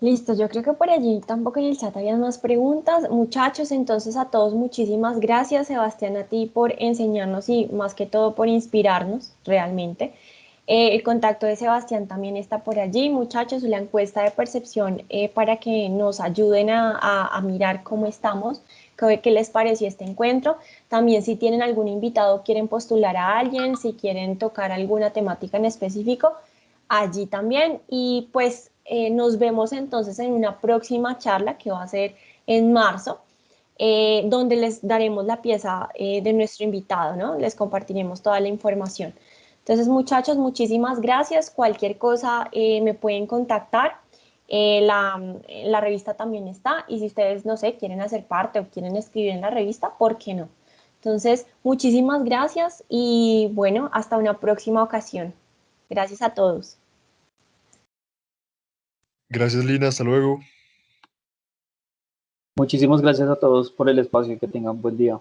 Listo, yo creo que por allí tampoco en el chat había más preguntas. Muchachos, entonces a todos muchísimas gracias, Sebastián, a ti por enseñarnos y más que todo por inspirarnos realmente. El contacto de Sebastián también está por allí, muchachos, la encuesta de percepción para que nos ayuden a mirar cómo estamos, qué les pareció este encuentro. También si tienen algún invitado, quieren postular a alguien, si quieren tocar alguna temática en específico, allí también. Y pues nos vemos entonces en una próxima charla que va a ser en marzo, donde les daremos la pieza de nuestro invitado, ¿no? Les compartiremos toda la información. Entonces, muchachos, muchísimas gracias. Cualquier cosa me pueden contactar. La revista también está y si ustedes, no sé, quieren hacer parte o quieren escribir en la revista, ¿por qué no? Entonces, muchísimas gracias y bueno, hasta una próxima ocasión. Gracias a todos. Gracias, Lina. Hasta luego. Muchísimas gracias a todos por el espacio y que tengan buen día.